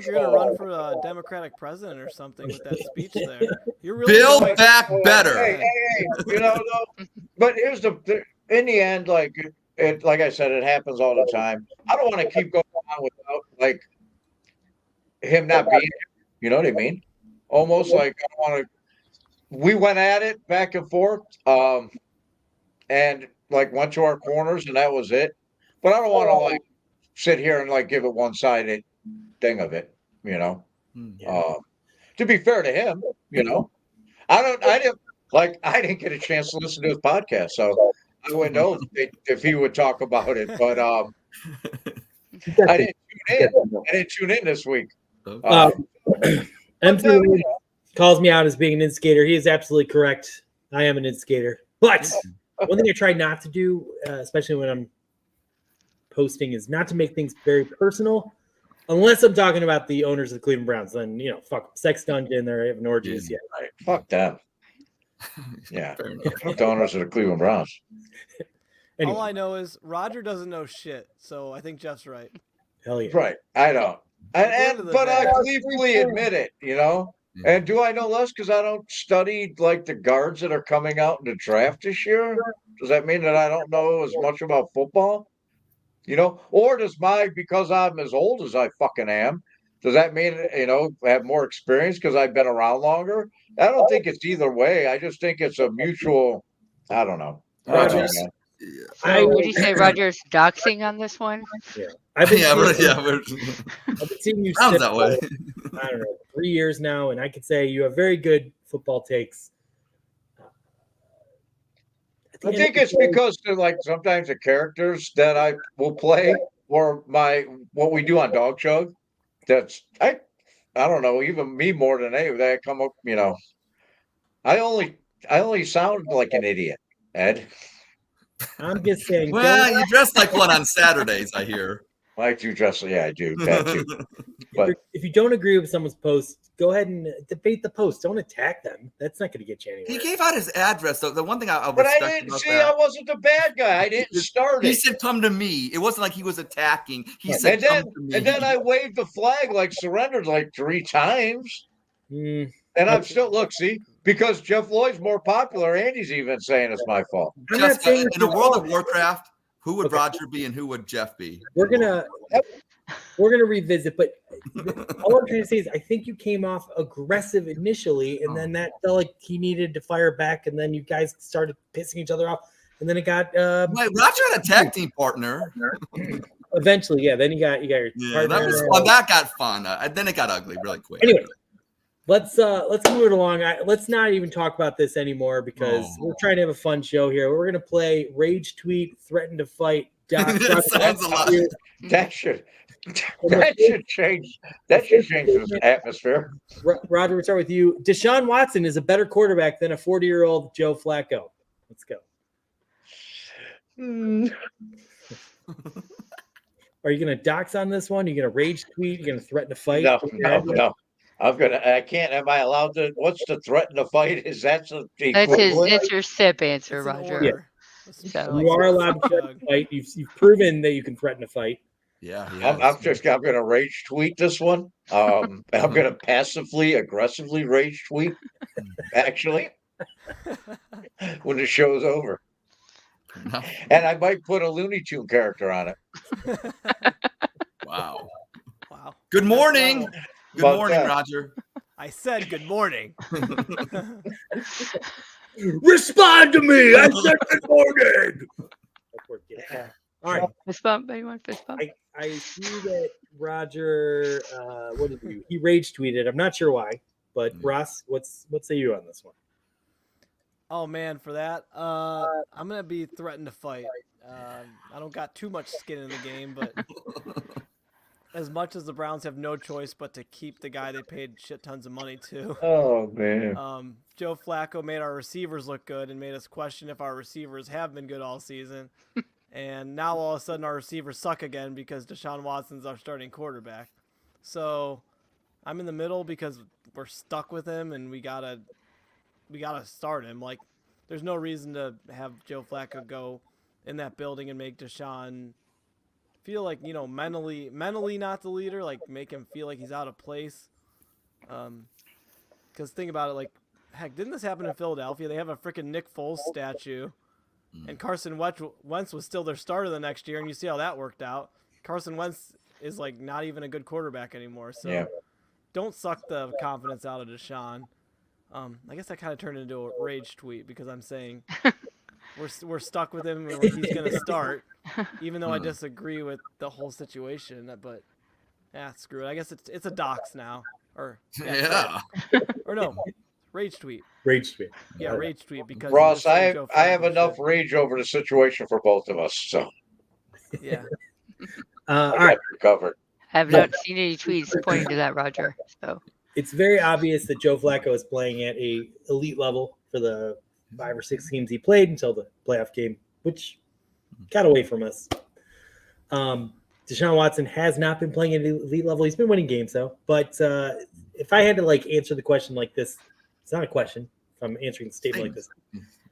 you're going to run for a Democratic president or something with that speech there. You're really Build back better. Hey, but here's in the end, like I said, it happens all the time. I don't want to keep going on without like him not being here. You know what I mean? Almost like I don't want to. We went at it back and forth, and like went to our corners, and that was it. But I don't want to like sit here and like give it one-sided thing of it, To be fair to him, I didn't get a chance to listen to his podcast, so I wouldn't know if he would talk about it. But I didn't tune in this week. MC calls me out as being an instigator. He is absolutely correct. I am an instigator. But one thing I try not to do, especially when I'm posting, is not to make things very personal, unless I'm talking about the owners of the Cleveland Browns. Then fuck sex dungeon, they're having orgies. Yeah, right. Fuck them. Yeah, fuck the owners of the Cleveland Browns. Anyway. All I know is Roger doesn't know shit, so I think Jeff's right. Hell yeah, right. I don't, but I gleefully admit it. Yeah. And do I know less because I don't study like the guards that are coming out in the draft this year? Does that mean that I don't know as much about football? Or does because I'm as old as I fucking am, Does that mean, have more experience because I've been around longer? I don't think it's either way. I just think it's a mutual, I don't know. Roger, man. So would you say Roger's doxing on this one? Yeah, I've been we're seeing you sounds sit that way. for, I don't know, 3 years now, and I could say you have very good football takes. I think it's because they're like sometimes the characters that I will play or what we do on Dog Show. I don't know, even me more than they I come up, I only sound like an idiot, Ed. I'm just saying. Well, you dress like one on Saturdays, I hear. I do dress, yeah, I do that too. But if you don't agree with someone's post, go ahead and debate the post. Don't attack them. That's not going to get you anywhere. He gave out his address, though. The one thing I'll but respect I didn't about see. that, I wasn't the bad guy. I didn't start he it. said, "Come to me." It wasn't like he was attacking. He said, "Come to me." And then I waved the flag, like surrendered, like 3 times. And I'm still see, because Jeff Lloyd's more popular. Andy's even saying it's my fault. I'm not saying in a world of Warcraft, who would Roger be and who would Jeff be? We're gonna revisit, but all I'm trying to say is I think you came off aggressive initially, and then that felt like he needed to fire back, and then you guys started pissing each other off, and then it got. Wait, Roger had a tag team partner. Eventually, yeah. Then you got your. Yeah, that was fun. That got fun. Then it got ugly really quick. Anyway, let's move it along. Let's not even talk about this anymore because we're trying to have a fun show here. We're gonna play Rage Tweet, Threaten to Fight. That sounds a lot. That should change. That should change this atmosphere. Roger, we'll start with you. Deshaun Watson is a better quarterback than a 40-year-old Joe Flacco. Let's go. Are you going to dox on this one? Are you going to rage tweet? Are you going to threaten to fight? No. I can't. Am I allowed to? What's the threaten to fight? Is that that's your SIP answer, Roger. Yeah. So you are allowed to fight. You've proven that you can threaten to fight. Yeah. I'm going to rage tweet this one. I'm going to passively, aggressively rage tweet. Actually, when the show's over, and I might put a Looney Tune character on it. Wow. Good morning. Good morning, Roger. I said good morning. Respond to me. I said good morning. All right. Fist bump. Anyone fist bump? I see that Roger. What did he do? He rage tweeted. I'm not sure why, but Ross, what say you on this one? Oh man, for that, I'm gonna be threatened to fight. I don't got too much skin in the game, but as much as the Browns have no choice but to keep the guy they paid shit tons of money to. Oh man. Joe Flacco made our receivers look good and made us question if our receivers have been good all season. And now all of a sudden our receivers suck again because Deshaun Watson's our starting quarterback. So I'm in the middle because we're stuck with him and we gotta start him. Like, there's no reason to have Joe Flacco go in that building and make Deshaun feel like, mentally not the leader, like make him feel like he's out of place. Because think about it, like, heck, didn't this happen in Philadelphia? They have a freaking Nick Foles statue, and Carson Wentz was still their starter the next year, and you see how that worked out. Carson Wentz is, like, not even a good quarterback anymore, so don't suck the confidence out of Deshaun. I guess that kind of turned into a rage tweet because I'm saying we're stuck with him and he's going to start, even though I disagree with the whole situation. But screw it. I guess it's a dox now, or or no, rage tweet. Rage tweet. Yeah, rage tweet because Ross, I have enough rage over the situation for both of us. So yeah. All right, covered. I have not seen any tweets pointing to that, Roger. So it's very obvious that Joe Flacco is playing at a elite level for the 5 or 6 games he played until the playoff game, which got away from us. Deshaun Watson has not been playing at an elite level. He's been winning games though. But if I had to answer the question like this, it's not a question. If I'm answering the statement like this,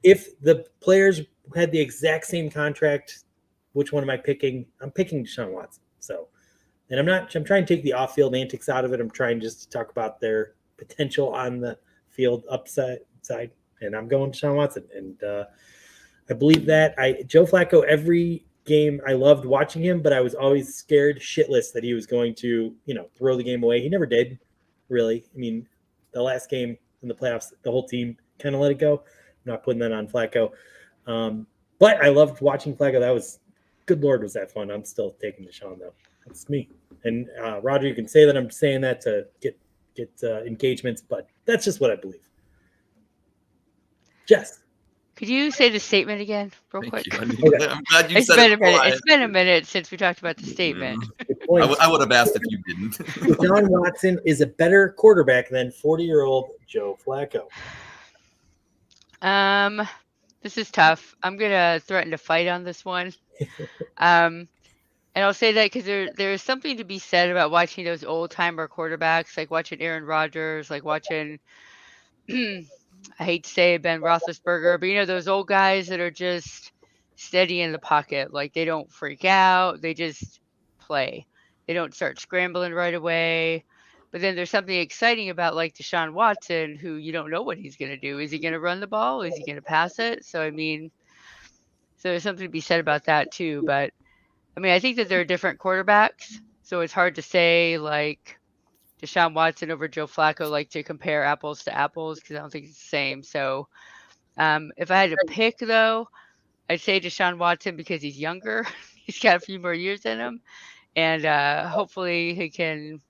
if the players had the exact same contract, which one am I picking? I'm picking Deshaun Watson. So. And I'm trying to take the off-field antics out of it. I'm trying just to talk about their potential on the field upside, and I'm going to Deshaun Watson. And I believe that Joe Flacco, every game, I loved watching him, but I was always scared shitless that he was going to, throw the game away. He never did, really. I mean, the last game in the playoffs, the whole team kind of let it go. I'm not putting that on Flacco. But I loved watching Flacco. That was, good Lord, was that fun. I'm still taking Deshaun, though. That's me. And Roger, you can say that I'm saying that to get engagements, but that's just what I believe. Jess. Could you say the statement again, real quick? I'm glad you said it. It's been a minute since we talked about the statement. I would have asked if you didn't. Deshaun Watson is a better quarterback than 40-year-old Joe Flacco. This is tough. I'm gonna threaten to fight on this one. And I'll say that because there's something to be said about watching those old timer quarterbacks, like watching Aaron Rodgers, like watching I hate to say it, Ben Roethlisberger, but those old guys that are just steady in the pocket. Like they don't freak out. They just play. They don't start scrambling right away. But then there's something exciting about like Deshaun Watson, who you don't know what he's going to do. Is he going to run the ball? Is he going to pass it? So there's something to be said about that too. But I think that there are different quarterbacks. So it's hard to say like Deshaun Watson over Joe Flacco, like to compare apples to apples, because I don't think it's the same. So if I had to pick, though, I'd say Deshaun Watson because he's younger. He's got a few more years in him. And hopefully he can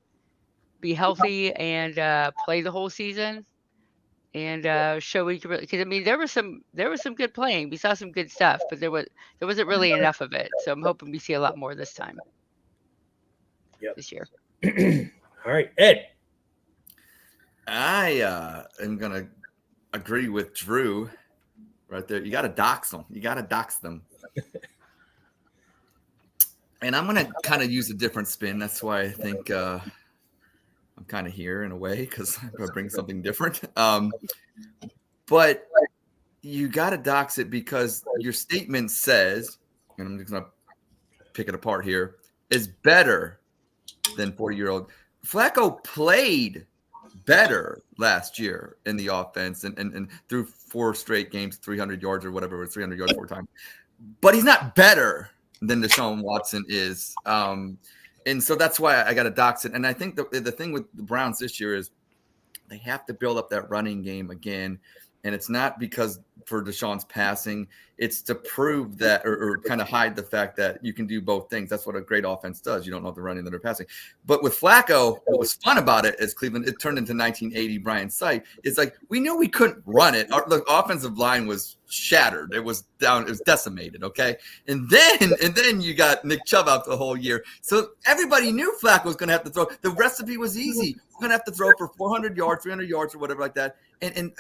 be healthy and play the whole season and show we can really, because there was some good playing. We saw some good stuff, but there wasn't really enough of it. So I'm hoping we see a lot more this time. This year. All right, Ed. I am going to agree with Drew right there. You got to dox them. And I'm going to kind of use a different spin. That's why I think I'm kind of here in a way, because I'm going to bring something different. But you got to dox it because your statement says, and I'm just going to pick it apart here, is better than 40-year-old. Flacco played better last year in the offense and through 4 straight games, 300 yards or whatever, it was 300 yards 4 times. But he's not better than Deshaun Watson is. And so that's why I got to dox it. And I think the thing with the Browns this year is they have to build up that running game again. And it's not because for Deshaun's passing, it's to prove that or kind of hide the fact that you can do both things. That's what a great offense does. You don't know if they're running or they're passing. But with Flacco, what was fun about it is Cleveland, it turned into 1980 Brian Sight. It's like we knew we couldn't run it. The offensive line was shattered. It was down. It was decimated. Okay. And then you got Nick Chubb out the whole year. So everybody knew Flacco was going to have to throw. The recipe was easy. We're going to have to throw for 400 yards, 300 yards or whatever like that. And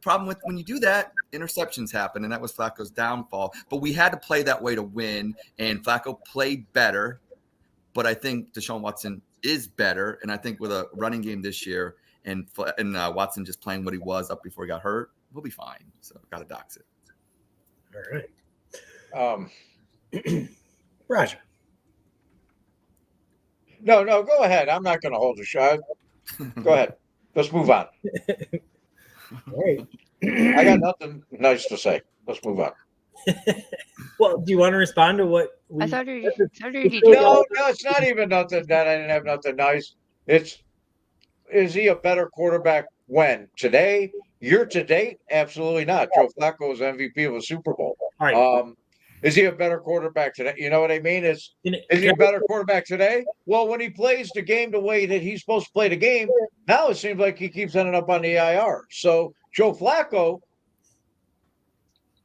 problem with when you do that, interceptions happen. And that was Flacco's downfall. But we had to play that way to win. And Flacco played better. But I think Deshaun Watson is better. And I think with a running game this year and Watson just playing what he was up before he got hurt, we'll be fine. So got to dox it. All right. Roger. No, go ahead. I'm not going to hold a shot. Go ahead. Let's move on. All right. I got nothing nice to say. Let's move on. Well, do you want to respond to what we... I thought you did. No, it's not even nothing that I didn't have nothing nice. Is he a better quarterback when? Today? Year to date? Absolutely not. Joe Flacco was MVP of a Super Bowl. All right. Is he a better quarterback today? You know what I mean? Is he a better quarterback today? Well, when he plays the game the way that he's supposed to play the game, now it seems like he keeps ending up on the IR. So Joe Flacco,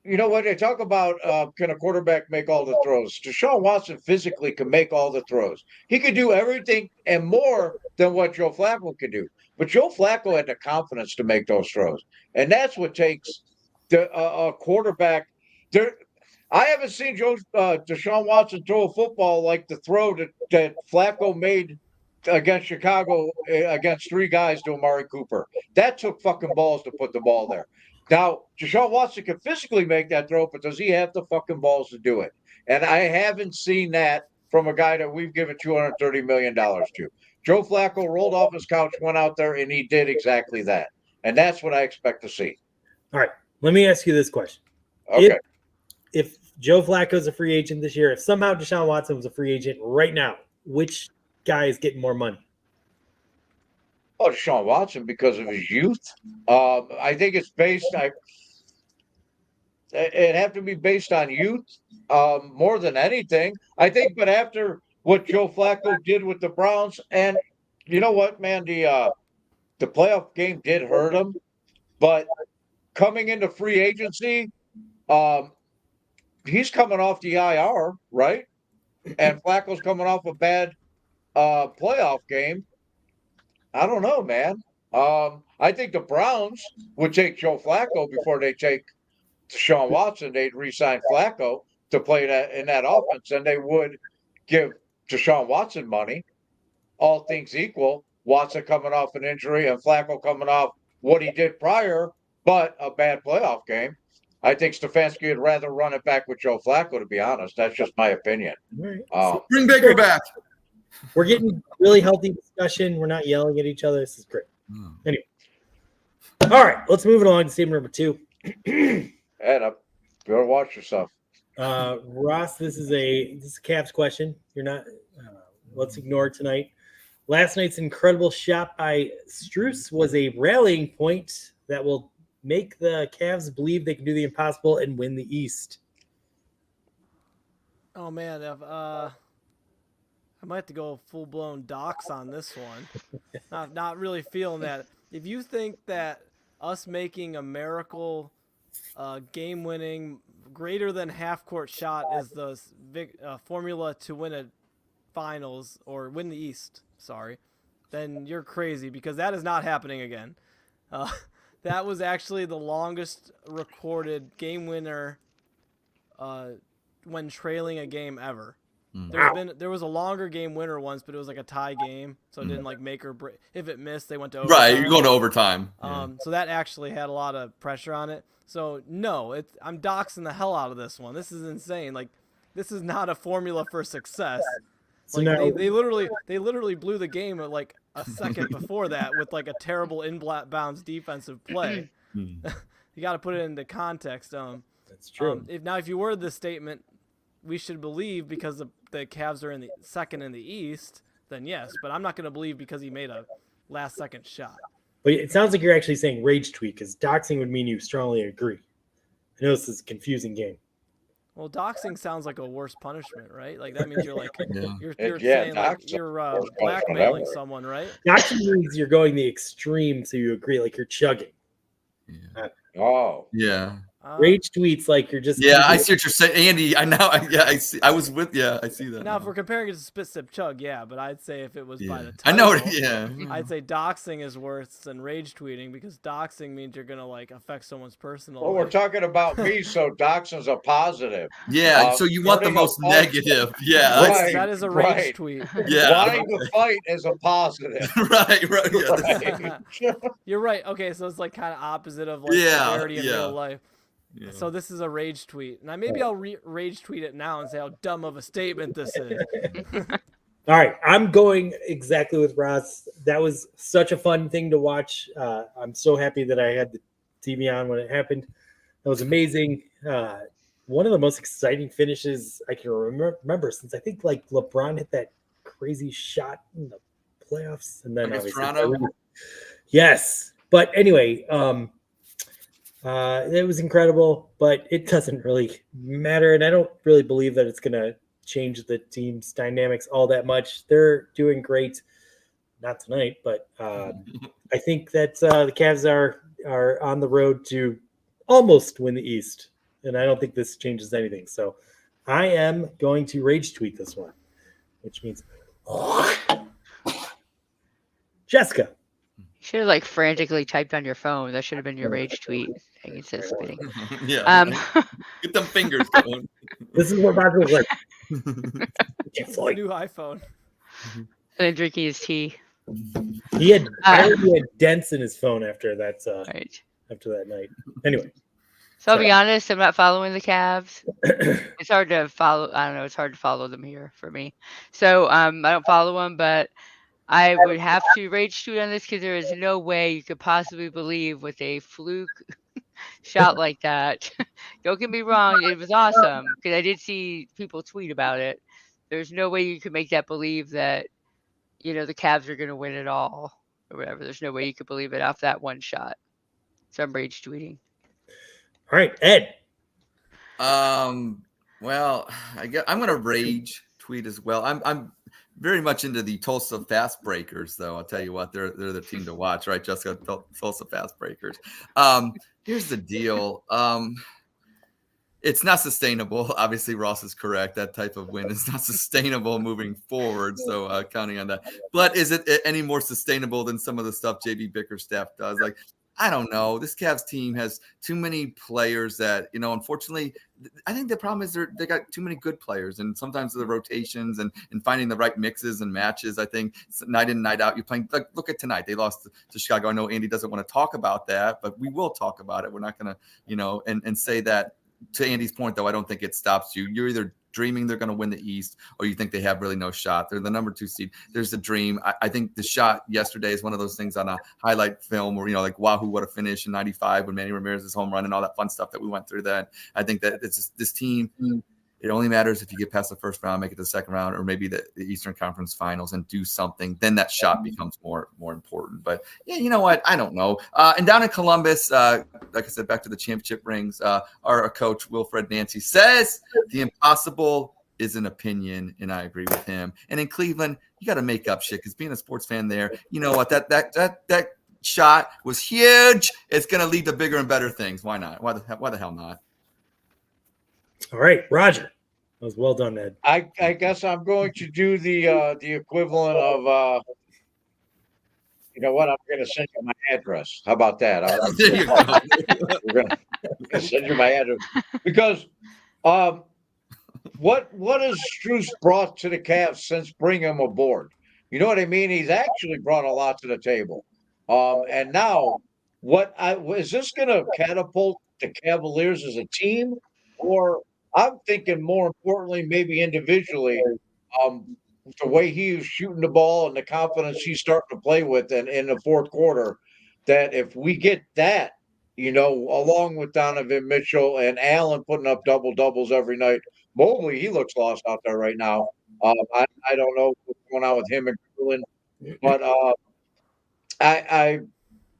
you know what they talk about, can a quarterback make all the throws? Deshaun Watson physically can make all the throws. He could do everything and more than what Joe Flacco could do. But Joe Flacco had the confidence to make those throws. And that's what takes a quarterback. I haven't seen Deshaun Watson throw a football like the throw that Flacco made against Chicago against 3 guys to Amari Cooper. That took fucking balls to put the ball there. Now, Deshaun Watson can physically make that throw, but does he have the fucking balls to do it? And I haven't seen that from a guy that we've given $230 million to. Joe Flacco rolled off his couch, went out there, and he did exactly that. And that's what I expect to see. All right. Let me ask you this question. Okay. If Joe Flacco's a free agent this year, if somehow Deshaun Watson was a free agent right now, which guy is getting more money? Oh, Deshaun Watson because of his youth. I think it's based. It'd have to be based on youth more than anything. I think, but after what Joe Flacco did with the Browns, and you know what, man, the playoff game did hurt him, but coming into free agency, he's coming off the IR, right? And Flacco's coming off a bad playoff game. I don't know, man. I think the Browns would take Joe Flacco before they take Deshaun Watson. They'd re-sign Flacco to play that in that offense, and they would give Deshaun Watson money. All things equal, Watson coming off an injury and Flacco coming off what he did prior, but a bad playoff game. I think Stefanski would rather run it back with Joe Flacco, to be honest. That's just my opinion. Bring Baker back. We're getting really healthy discussion. We're not yelling at each other. This is great. Anyway. All right, let's move it along to statement number 2. Head up. Better watch yourself. Ross, this is a Cavs question. You're not. Let's ignore it tonight. Last night's incredible shot by Strus was a rallying point that will make the Cavs believe they can do the impossible and win the East. Oh man, I might have to go full blown docs on this one. Not really feeling that. If you think that us making a miracle game winning greater than half court shot is the formula to win a finals or win the East, then you're crazy, because that is not happening again. That was actually the longest recorded game winner when trailing a game ever. There was a longer game winner once, but it was like a tie game, so it didn't like make or break. If it missed, they went to overtime. Right, you're going to overtime. So that actually had a lot of pressure on it. So no, I'm doxing the hell out of this one. This is insane. Like, this is not a formula for success. So like now, they literally blew the game at like a second before that with like a terrible inbounds defensive play. You got to put it into context. that's true. If you word this statement, we should believe because the Cavs are in the second in the East, then yes. But I'm not going to believe because he made a last second shot. But it sounds like you're actually saying rage tweet, because doxing would mean you strongly agree. I know this is a confusing game. Well, doxing sounds like a worse punishment, right? Like that means you're like you're Yeah, saying like you're blackmailing someone, right? Doxing means you're going the extreme, so you agree, like you're chugging. Oh, Yeah. Rage tweets like you're just. Yeah, I see what you're saying, Andy. I see. I was with. Yeah, I see that. Now, if we're comparing it to spit sip chug, yeah, but I'd say if it was by the I title, know. Yeah. I'd say doxing is worse than rage tweeting, because doxing means you're gonna like affect someone's personal. well, we're life. talking about me, so doxing's a positive. Yeah. So you want the turning a most fight- negative. Yeah. I Right. see. That is a rage right. tweet. Yeah. Wanting to fight is a positive. Right. Yeah. Right. You're right. Okay, so it's like kind of opposite of like Yeah, severity in yeah. real life. Yeah. So this is a rage tweet, and I'll rage tweet it now and say how dumb of a statement this is. All right, I'm going exactly with Ross. That was such a fun thing to watch. I'm so happy that I had the TV on when it happened. That was amazing. One of the most exciting finishes I can remember since I think like LeBron hit that crazy shot in the playoffs, and then Against obviously Toronto? Yes, but anyway, it was incredible, but it doesn't really matter, and I don't really believe that it's going to change the team's dynamics all that much. They're doing great, not tonight, but I think that the Cavs are on the road to almost win the East, and I don't think this changes anything. So I am going to rage tweet this one, which means Jessica. Should have like frantically typed on your phone. That should have been your rage tweet. Instead of spitting. Yeah. Get them fingers going. This is what Roger was like. New iPhone. And drinking his tea. He had dents in his phone after that. Right. After that night. Anyway. So I'll be honest, I'm not following the Cavs. It's hard to follow. I don't know. It's hard to follow them here for me. So I don't follow them, but I would have to rage tweet on this because there is no way you could possibly believe with a fluke shot like that. Don't get me wrong, it was awesome because I did see people tweet about it. There's no way you could make that believe that, the Cavs are going to win it all or whatever. There's no way you could believe it off that one shot. So I'm rage tweeting. All right, Ed. Well, I guess I'm gonna rage tweet as well. I'm very much into the Tulsa Fast Breakers, though. I'll tell you what, they're the team to watch, right, Jessica? Tulsa Fast Breakers. Here's the deal. It's not sustainable. Obviously, Ross is correct. That type of win is not sustainable moving forward. So counting on that. But is it any more sustainable than some of the stuff JB Bickerstaff does? Like, I don't know. This Cavs team has too many players that, unfortunately, I think the problem is they got too many good players. And sometimes the rotations and finding the right mixes and matches, I think night in, night out, you're playing. Like, look at tonight. They lost to Chicago. I know Andy doesn't want to talk about that, but we will talk about it. We're not going to, and say that. To Andy's point, though, I don't think it stops you. You're either dreaming they're going to win the East or you think they have really no shot. They're the number 2 seed. There's a dream. I think the shot yesterday is one of those things on a highlight film where, like Wahoo would have finished in 95 when Manny Ramirez's home run and all that fun stuff that we went through then. I think that it's just, this team, it only matters if you get past the first round, make it to the second round, or maybe the Eastern Conference Finals and do something. Then that shot becomes more important. But yeah, you know what? I don't know. And down in Columbus, like I said, back to the championship rings, our coach, Wilfred Nancy, says the impossible is an opinion, and I agree with him. And in Cleveland, you got to make up shit because being a sports fan there, you know what? That shot was huge. It's going to lead to bigger and better things. Why not? Why the hell not? All right, Roger. That was well done, Ed. I guess I'm going to do the equivalent of you know what? I'm going to send you my address. How about that? There you go. We're going to send you my address because what has Strus brought to the Cavs since bringing him aboard? You know what I mean? He's actually brought a lot to the table. And now, is this going to catapult the Cavaliers as a team, or I'm thinking more importantly, maybe individually, the way he is shooting the ball and the confidence he's starting to play with in the fourth quarter, that if we get that, along with Donovan Mitchell and Allen putting up double-doubles every night, Mobley, he looks lost out there right now. I don't know what's going on with him and Greenland, but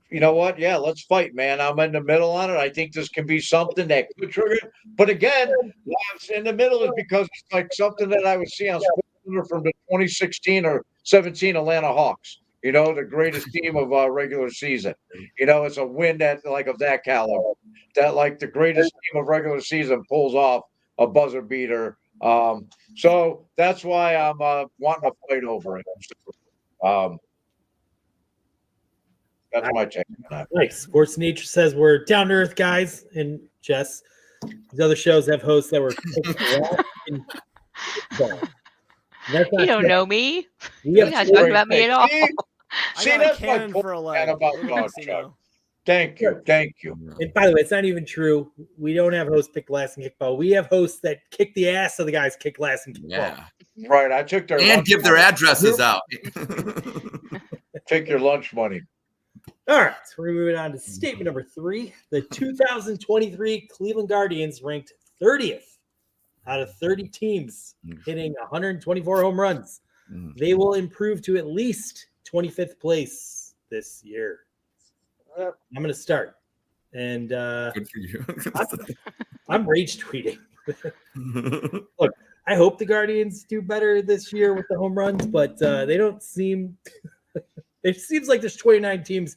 you know what? Yeah, let's fight, man. I'm in the middle on it. I think this can be something that could trigger it. But again, why I'm in the middle is because it's like something that I would see on SportsCenter from the 2016 or 17 Atlanta Hawks. The greatest team of regular season. It's a win of that caliber. That like the greatest team of regular season pulls off a buzzer beater. So that's why I'm wanting to fight over it. That's my take on that. Nice. Sports Nature says we're down to earth guys, and Jess. These other shows have hosts that were. You don't know me. You're not talking about me at all. See, that's my point about dog chuck. Thank you. And by the way, it's not even true. We don't have hosts pick last and kick ball. We have hosts that kick the ass of the guys kick last and kick ball. Right. I took their and give their addresses out. Take your lunch money. All right, so we're moving on to statement number 3. The 2023 Cleveland Guardians ranked 30th out of 30 teams, hitting 124 home runs. They will improve to at least 25th place this year. I'm going to start. And good for you. I'm rage tweeting. Look, I hope the Guardians do better this year with the home runs, but they don't seem – it seems like there's 29 teams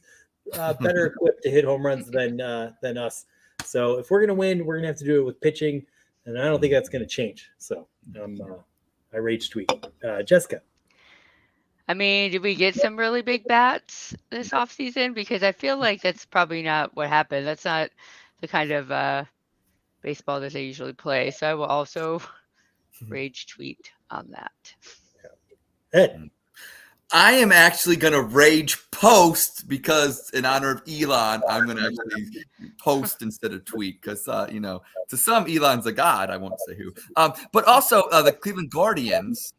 better equipped to hit home runs than us. So if we're going to win, we're going to have to do it with pitching, and I don't think that's going to change. So I rage tweet. Jessica. I mean, did we get some really big bats this offseason? Because I feel like that's probably not what happened. That's not the kind of baseball that they usually play. So I will also rage tweet on that. Ed. I am actually going to rage post because in honor of Elon, I'm going to actually post instead of tweet because, to some Elon's a god. I won't say who. But also the Cleveland Guardians,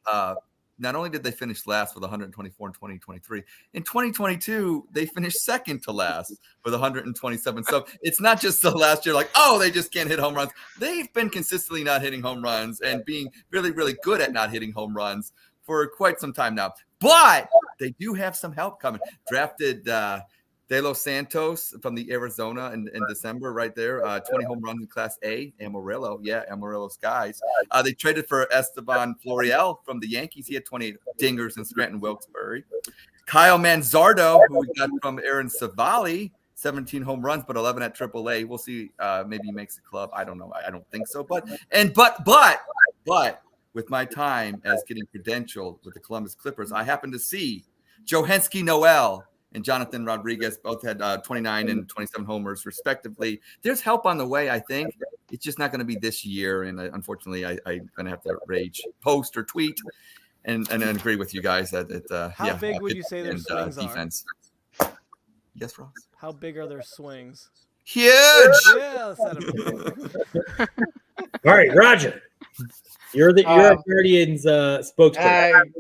not only did they finish last with 124 in 2023, in 2022 they finished second to last with 127. So it's not just the last year, like, oh, they just can't hit home runs. They've been consistently not hitting home runs and being really, really good at not hitting home runs for quite some time now. But they do have some help coming. Drafted De Los Santos from the Arizona in December, right there. 20 home runs in Class A, Amarillo. Yeah, Amarillo Skies. They traded for Esteban Florial from the Yankees. He had 28 dingers in Scranton Wilkes-Barre. Kyle Manzardo, who we got from Aaron Savali, 17 home runs, but 11 at AAA. We'll see. Maybe he makes the club. I don't know. I don't think so. But with my time as getting credentialed with the Columbus Clippers, I happened to see Johanski Noel and Jonathan Rodriguez both had 29 and 27 homers, respectively. There's help on the way, I think. It's just not going to be this year, and unfortunately, I'm going to have to rage, post, or tweet, and agree with you guys that How big would you say their swings defense. Yes, Ross? How big are their swings? Huge! Yeah, All right, Roger. You're Guardians spokesman.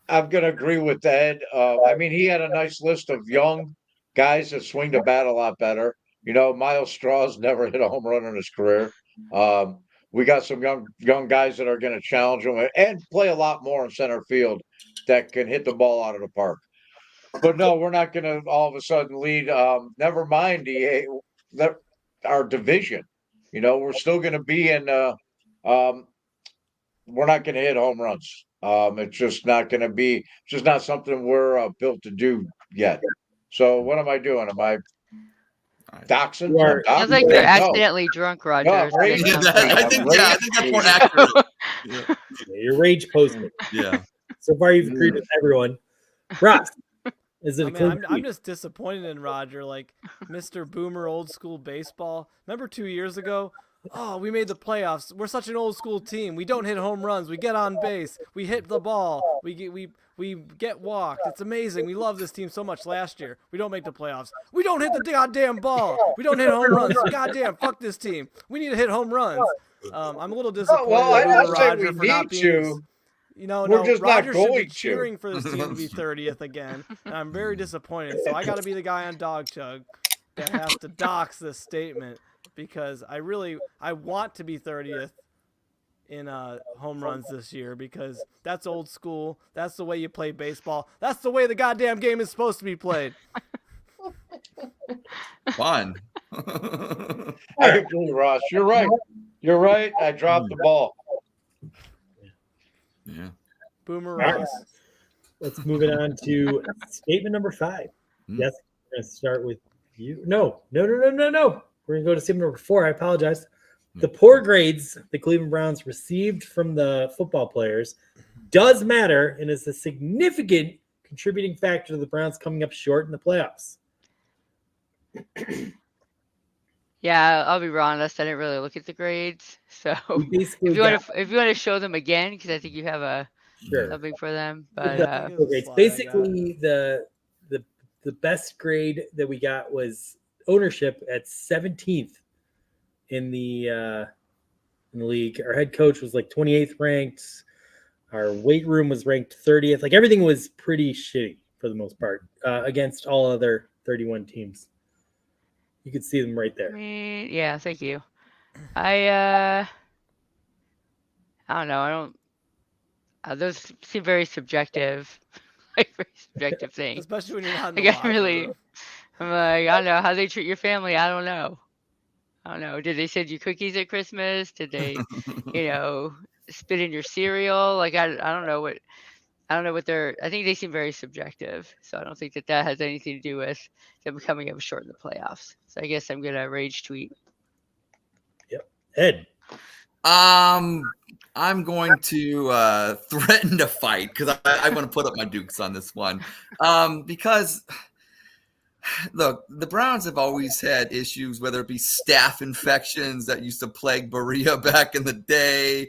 I'm going to agree with Ed. I mean, he had a nice list of young guys that swing the bat a lot better. Miles Strauss never hit a home run in his career. We got some young guys that are going to challenge him and play a lot more in center field that can hit the ball out of the park. But no, we're not going to all of a sudden lead. Never mind our division. We're still going to be in. We're not going to hit home runs. It's just not going to be. It's just not something we're built to do yet. So what am I doing? Am I doxing? Sounds like you're accidentally drunk, Roger. No, I think that's more accurate. Yeah, you're rage posting. Yeah. So far, you've agreed with everyone. Ross, is it I'm just disappointed in Roger, like Mr. Boomer old school baseball. Remember 2 years ago? Oh, we made the playoffs. We're such an old school team. We don't hit home runs. We get on base. We hit the ball. We get walked. It's amazing. We love this team so much. Last year, we don't make the playoffs. We don't hit the goddamn ball. We don't hit home runs. Goddamn, fuck this team. We need to hit home runs. I'm a little disappointed in Roger for not being. We're just Roger not going should be to. cheering for this team to be 30th again, and I'm very disappointed. So I got to be the guy on Dog Chug that has to dox this statement because I want to be 30th in home runs this year because that's old school. That's the way you play baseball. That's the way the goddamn game is supposed to be played. Fun. I agree, Ross. You're right. You're right. I dropped the ball. Yeah. Boomer All right. Ross. Let's move it on to statement number 5. Yes, we're going to start with you. No. We're going to go to statement number 4. I apologize. The poor grades the Cleveland Browns received from the football players does matter and is a significant contributing factor to the Browns coming up short in the playoffs. Yeah, I'll be honest. I didn't really look at the grades, so if you want to show them again, because I think you have something for them. But basically the best grade that we got was ownership at 17th in the league. Our head coach was like 28th ranked. Our weight room was ranked 30th. Like everything was pretty shitty for the most part against all other 31 teams. You could see them right there. Yeah, thank you. I don't know. Those seem very subjective. Like very subjective things. Especially when you're not in like, the I'm locker like, room. I don't know how they treat your family. I don't know. Did they send you cookies at Christmas? Did they, spit in your cereal? Like I don't know what. I don't know what I think they seem very subjective. So I don't think that has anything to do with them coming up short in the playoffs. So I guess I'm going to rage tweet. Yep. Ed. I'm going to threaten to fight because I want to put up my dukes on this one. Because look, the Browns have always had issues, whether it be staph infections that used to plague Berea back in the day,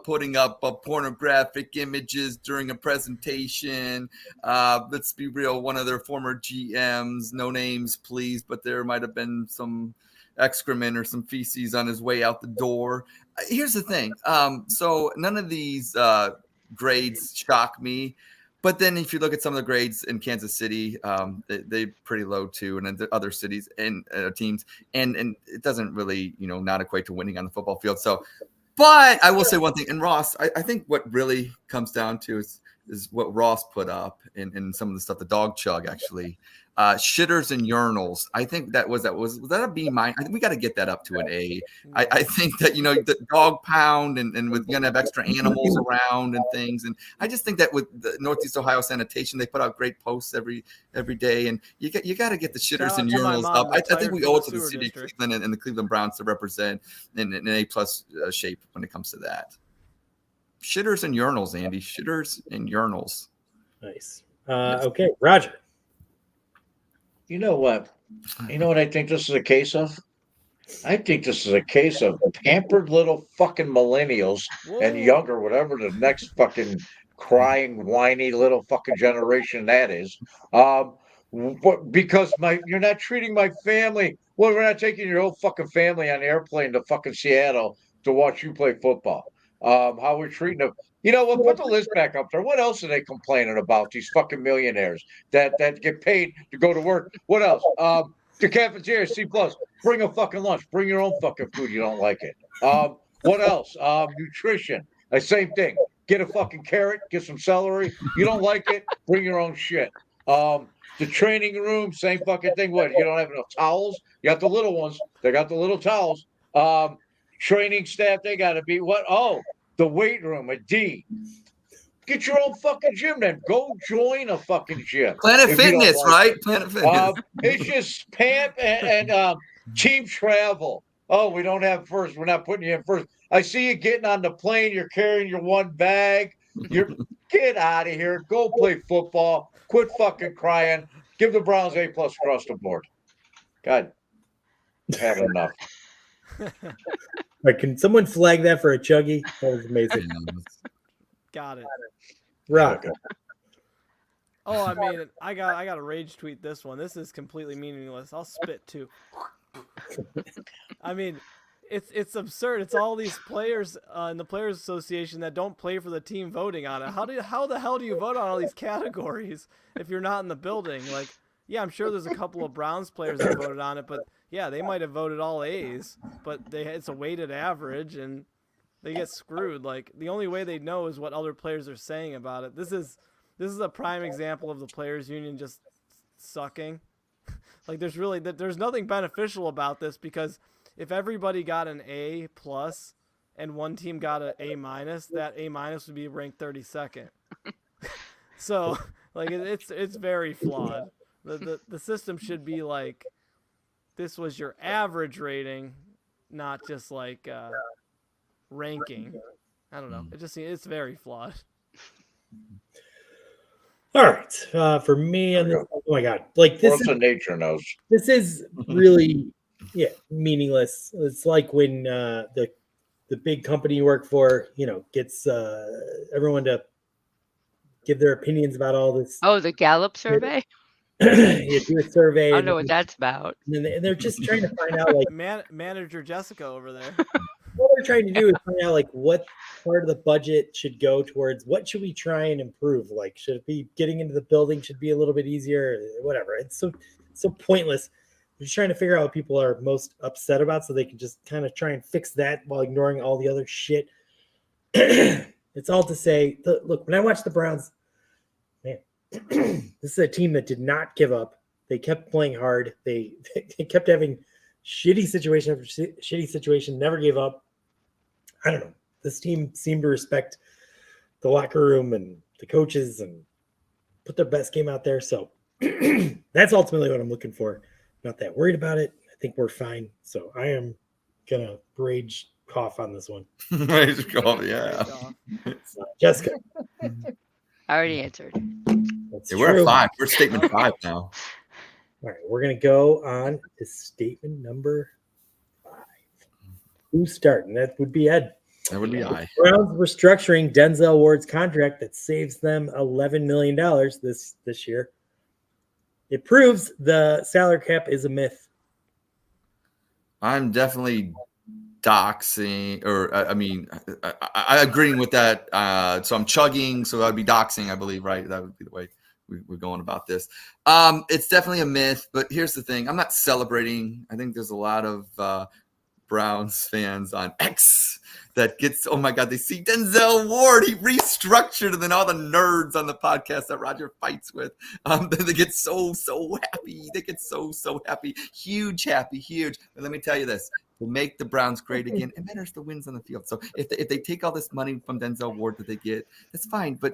putting up pornographic images during a presentation. Let's be real, one of their former GMs, no names, please, but there might have been some excrement or some feces on his way out the door. Here's the thing. So none of these grades shock me. But then if you look at some of the grades in Kansas City, they're pretty low too, and in the other cities and teams, and it doesn't really, not equate to winning on the football field. So, but I will say one thing, and Ross, I think what really comes down to is what Ross put up in some of the stuff, the dog chug actually. Shitters and urinals. I think was that a B-? I think we got to get that up to an A. I think that the dog pound and with gonna have extra animals around and things, and I just think that with the Northeast Ohio Sanitation, they put out great posts every day, and you got to get the shitters and urinals up. I think we owe it to the city of Cleveland and the Cleveland Browns to represent in an A+ shape when it comes to that. Shitters and urinals, Andy. Shitters and urinals. Nice. Okay, Roger. You know what? I think this is a case of? I think this is a case of pampered little fucking millennials and younger, whatever the next fucking crying, whiny little fucking generation that is. Because you're not treating my family. Well, we're not taking your whole fucking family on the airplane to fucking Seattle to watch you play football. How we're treating them. We'll put the list back up there. What else are they complaining about? These fucking millionaires that get paid to go to work. What else? The cafeteria, C+. Bring a fucking lunch. Bring your own fucking food. You don't like it. What else? Nutrition. The same thing. Get a fucking carrot. Get some celery. You don't like it? Bring your own shit. The training room, same fucking thing. What? You don't have enough towels? You got the little ones. They got the little towels. Training staff, they got to be what? Oh, the weight room, a D. Get your own fucking gym then. Go join a fucking gym. Planet Fitness, right? Planet Fitness. It's just PAMP and team travel. Oh, we don't have first. We're not putting you in first. I see you getting on the plane. You're carrying your one bag. Get out of here. Go play football. Quit fucking crying. Give the Browns A+ across the board. God, I've had enough. Right, can someone flag that for a chuggy? That was amazing. Got it. Rock. Oh, I mean, I got to rage tweet this one. This is completely meaningless. I'll spit too. I mean, it's absurd. It's all these players in the Players Association that don't play for the team voting on it. How the hell do you vote on all these categories if you're not in the building? Like, yeah, I'm sure there's a couple of Browns players that voted on it, but yeah, they might have voted all A's, but it's a weighted average and they get screwed. Like, the only way they know is what other players are saying about it. This is a prime example of the players union just sucking. Like, there's nothing beneficial about this, because if everybody got an A+ and one team got an A-, that A- would be ranked 32nd. So, like, it's very flawed. The system should be like, this was your average rating, not just like ranking. I don't know. It's very flawed. All right. For me, and oh my God, like this is nature knows. This is really meaningless. It's like when the big company you work for, gets everyone to give their opinions about all this. Oh, the Gallup survey. You do a survey. I don't know what that's about. And they're just trying to find out, like, manager Jessica over there. What we're trying to do is find out, like, what part of the budget should go towards what should we try and improve. Like, should it be getting into the building should be a little bit easier, whatever. It's so pointless. They're just trying to figure out what people are most upset about, so they can just kind of try and fix that while ignoring all the other shit. It's all to say, look, when I watch the Browns, man, this is a team that did not give up. They kept playing hard. They kept having shitty situation after shitty situation, never gave up. I don't know. This team seemed to respect the locker room and the coaches and put their best game out there. So that's ultimately what I'm looking for. Not that worried about it. I think we're fine. So I am going to rage cough on this one. Rage cough, yeah. Jessica. I already answered. We're at 5. We're statement 5 now. All right, we're going to go on to statement number 5. Who's starting? That would be Ed. That would be I. Browns restructuring Denzel Ward's contract that saves them $11 million this year. It proves the salary cap is a myth. I'm definitely doxing, or I agreeing with that. So I'm chugging, so that would be doxing, I believe, right? That would be the way we're going about this. It's definitely a myth, but here's the thing: I'm not celebrating. I think there's a lot of Browns fans on X that gets, oh my God, they see Denzel Ward, he restructured, and then all the nerds on the podcast that Roger fights with, they get so happy. They get so happy. Huge. But let me tell you this, to make the Browns great again, it matters the wins on the field. So if they take all this money from Denzel Ward that they get, that's fine. But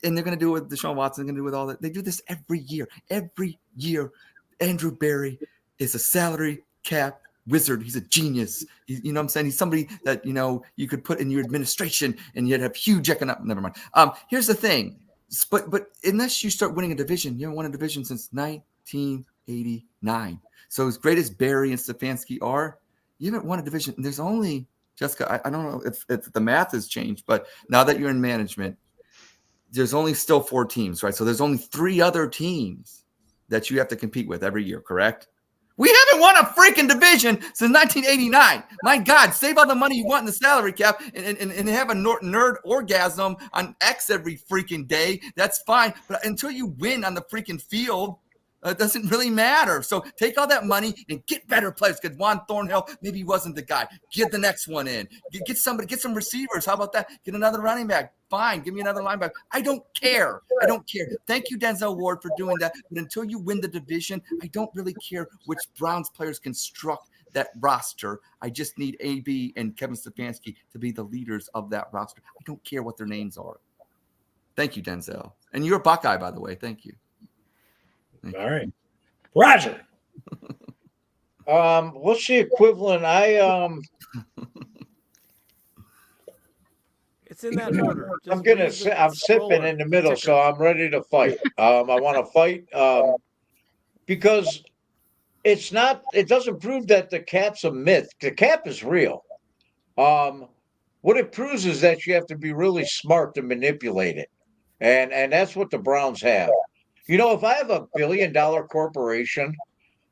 and they're going to do it with Deshaun Watson, they're going to do it with all that. They do this every year. Every year, Andrew Berry is a salary cap wizard. He's a genius. You know what I'm saying? He's somebody that, you could put in your administration and you'd have huge economic. Never mind. Here's the thing. But unless you start winning a division, you haven't won a division since 1989. So as great as Barry and Stefanski are, you haven't won a division. And there's only, Jessica, I don't know if the math has changed, but now that you're in management, there's only still 4 teams, right? So there's only 3 other teams that you have to compete with every year, correct? We haven't won a freaking division since 1989. My God, save all the money you want in the salary cap and have a nerd orgasm on X every freaking day. That's fine. But until you win on the freaking field, it doesn't really matter. So take all that money and get better players, because Juan Thornhill, maybe he wasn't the guy. Get the next one in. Get somebody, get some receivers. How about that? Get another running back. Fine. Give me another linebacker. I don't care. Thank you, Denzel Ward, for doing that. But until you win the division, I don't really care which Browns players construct that roster. I just need AB and Kevin Stefanski to be the leaders of that roster. I don't care what their names are. Thank you, Denzel. And you're a Buckeye, by the way. Thank you. All right. Roger. What's the equivalent? It's in that order. I'm sipping in the middle, so I'm ready to fight. I want to fight because it doesn't prove that the cap's a myth. The cap is real. What it proves is that you have to be really smart to manipulate it. And that's what the Browns have. If I have $1 billion corporation,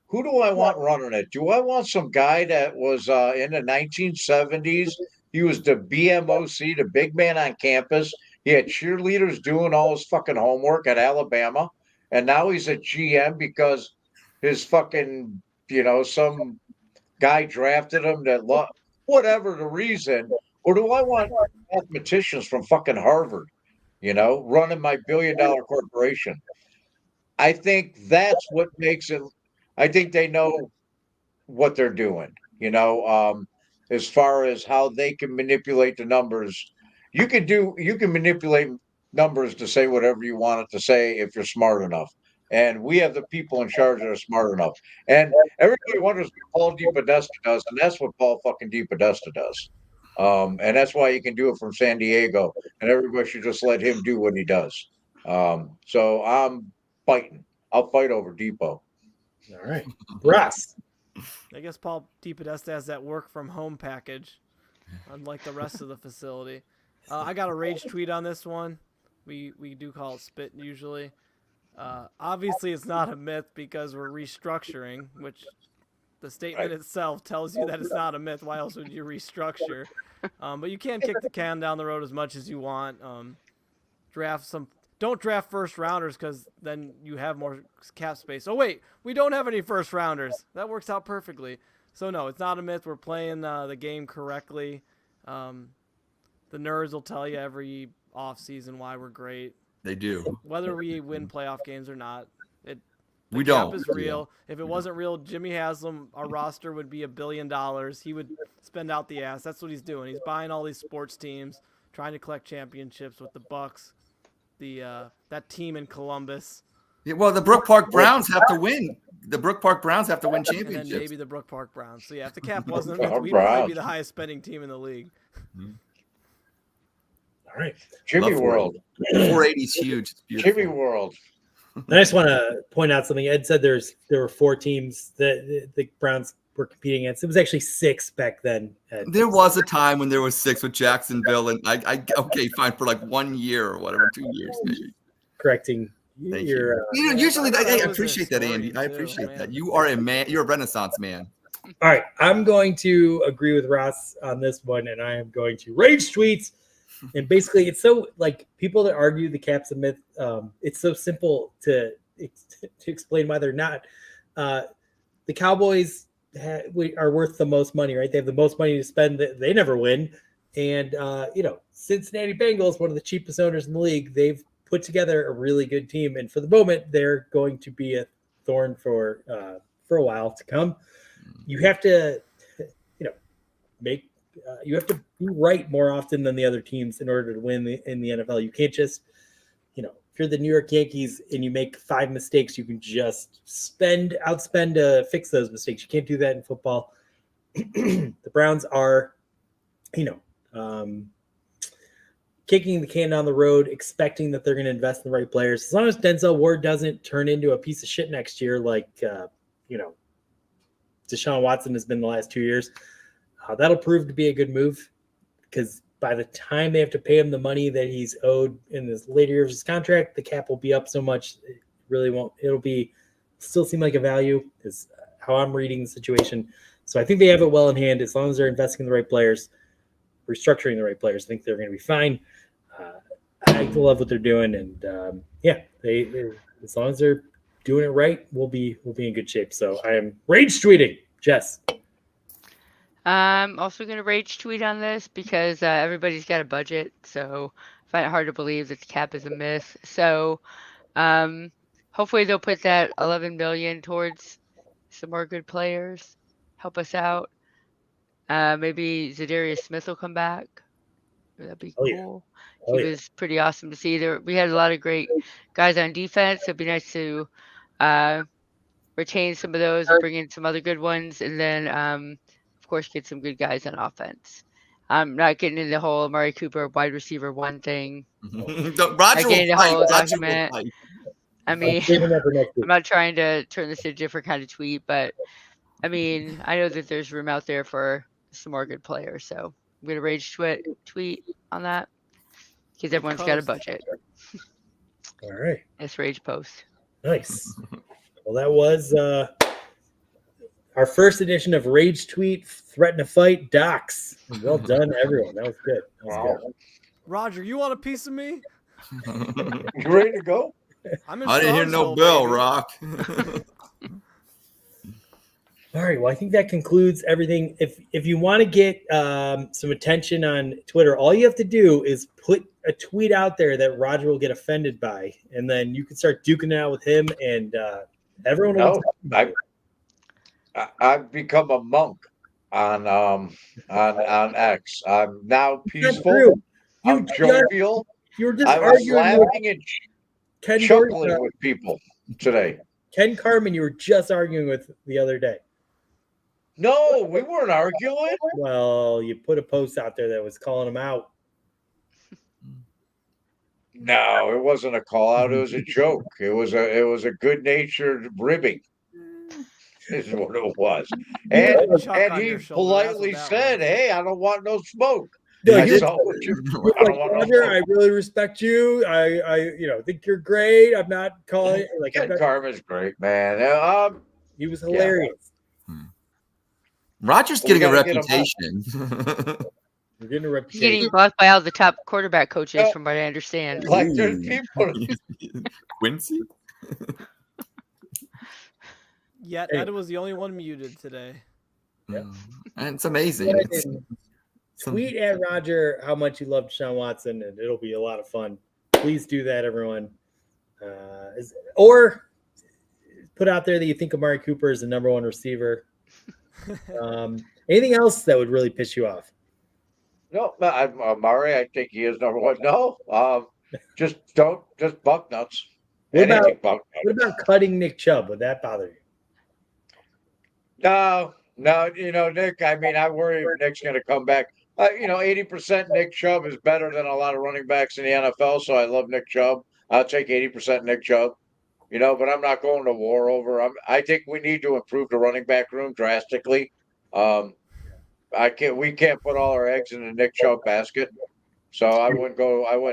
who do I want running it? Do I want some guy that was in the 1970s? He was the BMOC, the big man on campus. He had cheerleaders doing all his fucking homework at Alabama. And now he's a GM because his fucking, some guy drafted him whatever the reason. Or do I want mathematicians from fucking Harvard, running my $1 billion corporation? I think that's what makes it. I think they know what they're doing, as far as how they can manipulate the numbers. You can manipulate numbers to say whatever you want it to say if you're smart enough. And we have the people in charge that are smart enough. And everybody wonders what Paul DePodesta does, and that's what Paul fucking DePodesta does. And that's why he can do it from San Diego. And everybody should just let him do what he does. So I'm fighting. I'll fight over Depot. All right. Russ. I guess Paul DePodesta has that work from home package, unlike the rest of the facility. I got a rage tweet on this one. We do call it spit usually. Obviously, it's not a myth because we're restructuring, which the statement itself tells you that it's not a myth. Why else would you restructure? But you can kick the can down the road as much as you want. Don't draft first rounders because then you have more cap space. Oh, wait, we don't have any first rounders. That works out perfectly. So, no, it's not a myth. We're playing the game correctly. The nerds will tell you every offseason why we're great. They do. Whether we win playoff games or not. We don't. The cap is real. If it wasn't real, Jimmy Haslam, our roster would be $1 billion. He would spend out the ass. That's what he's doing. He's buying all these sports teams, trying to collect championships with the Bucks. That team in Columbus. Yeah, well, the Brook Park Browns have to win. The Brook Park Browns have to win championships. And then maybe the Brook Park Browns. So, yeah, if the cap wasn't, we'd probably be the highest spending team in the league. All right. Jimmy World. 480 is huge. It's beautiful. Jimmy World. And I just want to point out something. Ed said there were 4 teams that the Browns were competing against. It was actually 6 back then. There was a time when there was 6 with Jacksonville, and I okay, fine, for like 1 year or whatever, 2 years maybe. Correcting your. Usually, I appreciate that, Andy. I appreciate that. You are a man. You're a Renaissance man. All right, I'm going to agree with Ross on this one, and I am going to rage tweets. And basically, it's so like people that argue the cap's a myth. It's so simple to explain why they're not. The Cowboys are worth the most money, right? They have the most money to spend. They never win. And, Cincinnati Bengals, one of the cheapest owners in the league, they've put together a really good team. And for the moment, they're going to be a thorn for a while to come. You have to, you have to be right more often than the other teams in order to win in the NFL. You can't just, if you're the New York Yankees and you make 5 mistakes, you can just outspend to fix those mistakes. You can't do that in football. The Browns are, kicking the can down the road, expecting that they're going to invest in the right players. As long as Denzel Ward doesn't turn into a piece of shit next year, like, Deshaun Watson has been the last 2 years, that'll prove to be a good move, because by the time they have to pay him the money that he's owed in this later years of his contract, the cap will be up so much. It really won't. Still seem like a value is how I'm reading the situation. So I think they have it well in hand. As long as they're investing in the right players, restructuring the right players, I think they're going to be fine. I love what they're doing. And they as long as they're doing it right, we'll be in good shape. So I am rage tweeting. Jess. I'm also going to rage tweet on this because everybody's got a budget, so I find it hard to believe that the cap is a myth. So hopefully they'll put that $11 million towards some more good players, help us out. Maybe Zadarius Smith will come back. That'd be cool. He was pretty awesome to see. We had a lot of great guys on defense. It'd be nice to retain some of those and bring in some other good ones, and then of course get some good guys on offense. I'm not getting into the whole Amari Cooper wide receiver 1 thing. Roger will fight. Document. I mean, I'm not trying to turn this into a different kind of tweet, but I mean, I know that there's room out there for some more good players, so I'm gonna rage tweet on that because everyone's got a budget. All right. It's rage post. Nice. Well, that was our first edition of Rage Tweet, Threaten to Fight, Docs. Well done, everyone. That was good. Good. Roger, you want a piece of me? You ready to go? I didn't hear no bell, baby. Rock. All right. Well, I think that concludes everything. If you want to get some attention on Twitter, all you have to do is put a tweet out there that Roger will get offended by, and then you can start duking it out with him, and everyone will. I've become a monk on X. I'm now peaceful. I'm jovial. You were just arguing laughing and chuckling with people today. Ken Carman, you were just arguing with the other day. No, we weren't arguing. Well, you put a post out there that was calling him out. No, it wasn't a call out. It was a joke. It was a good-natured ribbing. Is what it was. And he politely said, "Hey, I don't want no smoke." No, I really respect you. I think you're great. I'm not calling it like Ken Carman's great, man. He was hilarious. Yeah. Roger's getting a reputation. We're getting a reputation. He's getting blocked by all the top quarterback coaches, from what I understand. Like there's people. Quincy. Yet Ed was the only one muted today. Yeah. And it's amazing. Tweet at Roger how much you love Deshaun Watson, and it'll be a lot of fun. Please do that, everyone. Or put out there that you think Amari Cooper is the number 1 receiver. Anything else that would really piss you off? No, Amari, I think he is number 1. No, just buck nuts. What about cutting Nick Chubb? Would that bother you? No, Nick, I mean, I worry if Nick's going to come back. 80% Nick Chubb is better than a lot of running backs in the NFL, so I love Nick Chubb. I'll take 80% Nick Chubb, but I'm not going to war over. I think we need to improve the running back room drastically. We can't put all our eggs in the Nick Chubb basket. So I wouldn't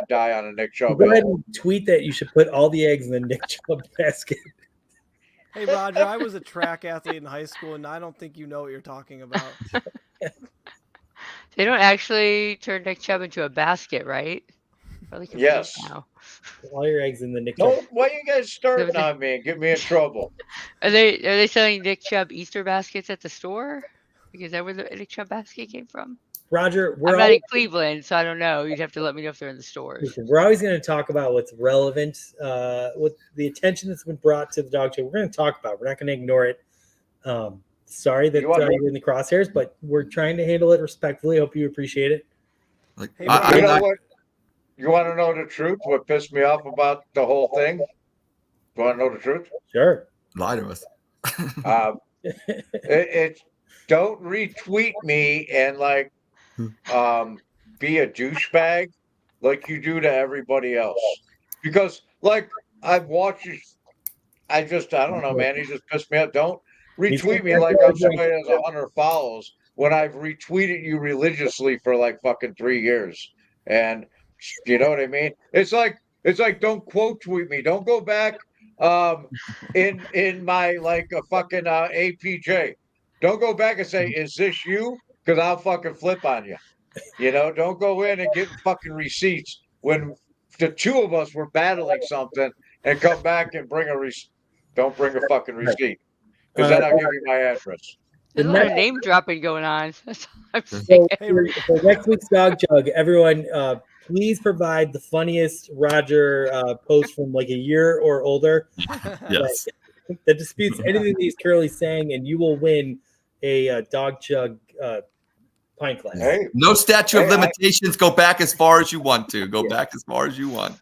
die on a Nick Chubb. Go ahead and tweet that you should put all the eggs in the Nick Chubb basket. Hey, Roger, I was a track athlete in high school, and I don't think you know what you're talking about. They don't actually turn Nick Chubb into a basket, right? Really confused Yes. now. All your eggs in the Nick Chubb. Don't, why you guys starting on me and get me in trouble? Are they selling Nick Chubb Easter baskets at the store? Because that where the Nick Chubb basket came from? Roger, we're I'm not always, in Cleveland, so I don't know. You'd have to let me know if they're in the stores. we're always going to talk about what's relevant, with the attention that's been brought to the dog show. We're going to talk about it. We're not going to ignore it. Sorry that You want- you're in the crosshairs, but we're trying to handle it respectfully. Hope you appreciate it. Like, Hey, You I'm know not, what? You want to know the truth? What pissed me off about the whole thing? You want to know the truth? Sure. lie to us. It's don't retweet me and like be a douchebag like you do to everybody else. Because like I've watched you, I don't know, man. He just pissed me off. Don't retweet me like I'm somebody that has 100 follows when I've retweeted you religiously for like fucking 3 years. And you know what I mean? It's like don't quote tweet me. Don't go back in my like a fucking APJ. Don't go back and say, is this you? Because I'll fucking flip on you. You know, don't go in and get fucking receipts when the two of us were battling something and come back and bring a receipt. Don't bring a fucking receipt. Because then I'll give you my address. There's a The lot of next- name dropping going on. That's all I'm So saying. for next week's dog jug, everyone, please provide the funniest Roger post from like a year or older Yes. that disputes anything that he's currently saying, and you will win a dog jug pint glass. Hey, No statute of Hey, I- limitations. Go back as far as you want to. Go back as far as you want.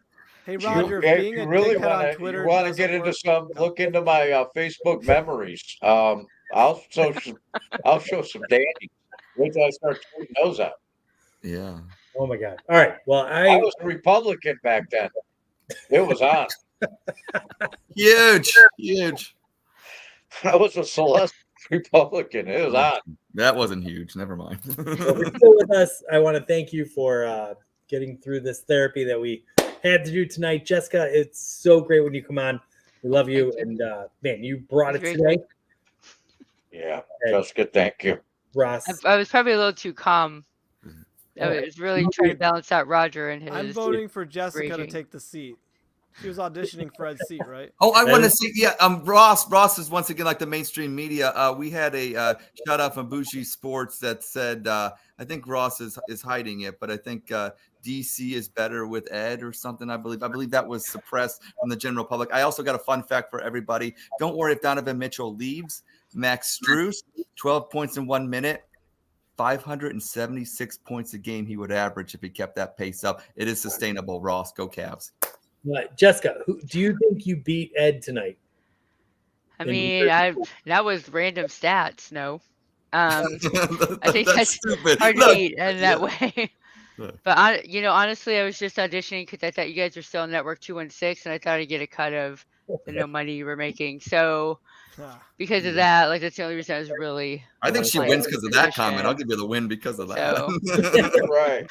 Hey, you- Roger, if being you a really dickhead want on to, Twitter you want to doesn't get into work. some, look into my Facebook memories. I'll show some dandies. Wait till I start tweeting those out. Yeah. Oh my god! All right. Well, I was a Republican back then. It was on. Huge. Huge. I was a Celeste Republican. It was on. That wasn't huge. Never mind. if you're still with us, I want to thank you for getting through this therapy that we had to do tonight, Jessica. It's so great when you come on. We love you, Thank you. and man, you brought it Great. today, Yeah, Jessica, thank you. Ross. I was probably a little too calm. I was really trying to balance out Roger and his. I'm voting for Jessica to raging. take the seat. She was auditioning for Ed's seat, right? Oh, I want to is- see. Yeah, Ross is once again like the mainstream media. We had a shout out from Bougie Sports that said, I think Ross is hiding it, but I think DC is better with Ed or something. I believe that was suppressed from the general public. I also got a fun fact for everybody. Don't worry if Donovan Mitchell leaves. Max Strus, 12 points in 1 minute. 576 points a game he would average if he kept that pace up. It is sustainable, Ross. Go Cavs. Jessica, who do you think you beat Ed tonight? I in mean, that was random stats. No, I think that's stupid. hard to Look, beat in that way. Look. But honestly, I was just auditioning because I thought you guys were still on Network 216, and I thought I'd get a cut of the no money you were making. So Ah, because of that, like that's the only reason I was really. I think she like, wins because of that comment. position. I'll give you the win because of that. So- Right.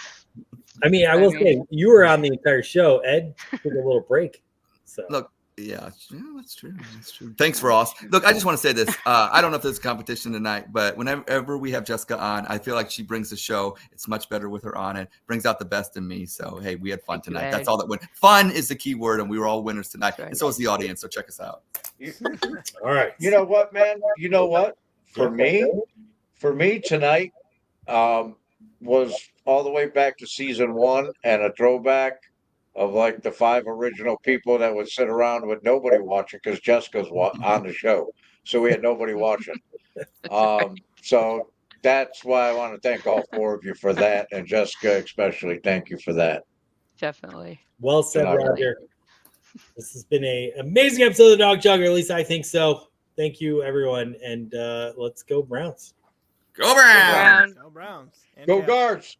I mean, I will say you were on the entire show. Ed took a little break. So Look, yeah, that's true. That's true. Thanks, Ross. Look, I just want to say this. I don't know if there's a competition tonight, but whenever we have Jessica on, I feel like she brings the show. It's much better with her on it. Brings out the best in me. So, hey, we had fun Thank you, tonight. Ed. That's all that went. Fun is the key word, and we were all winners tonight. Right. And so is the audience. So check us out. all right. You know what, man? You know what? For me tonight, was all the way back to season 1 and a throwback of like the 5 original people that would sit around with nobody watching because Jessica's on the show, so we had nobody watching. So that's why I want to thank all 4 of you for that, and Jessica especially. Thank you for that. Definitely. Well said, Good luck. Roger. This has been an amazing episode of the Dog Jug, or at least I think so. Thank you, everyone, and let's go Browns. Go Browns! Brown. go Browns. And Go Cavs. Guards!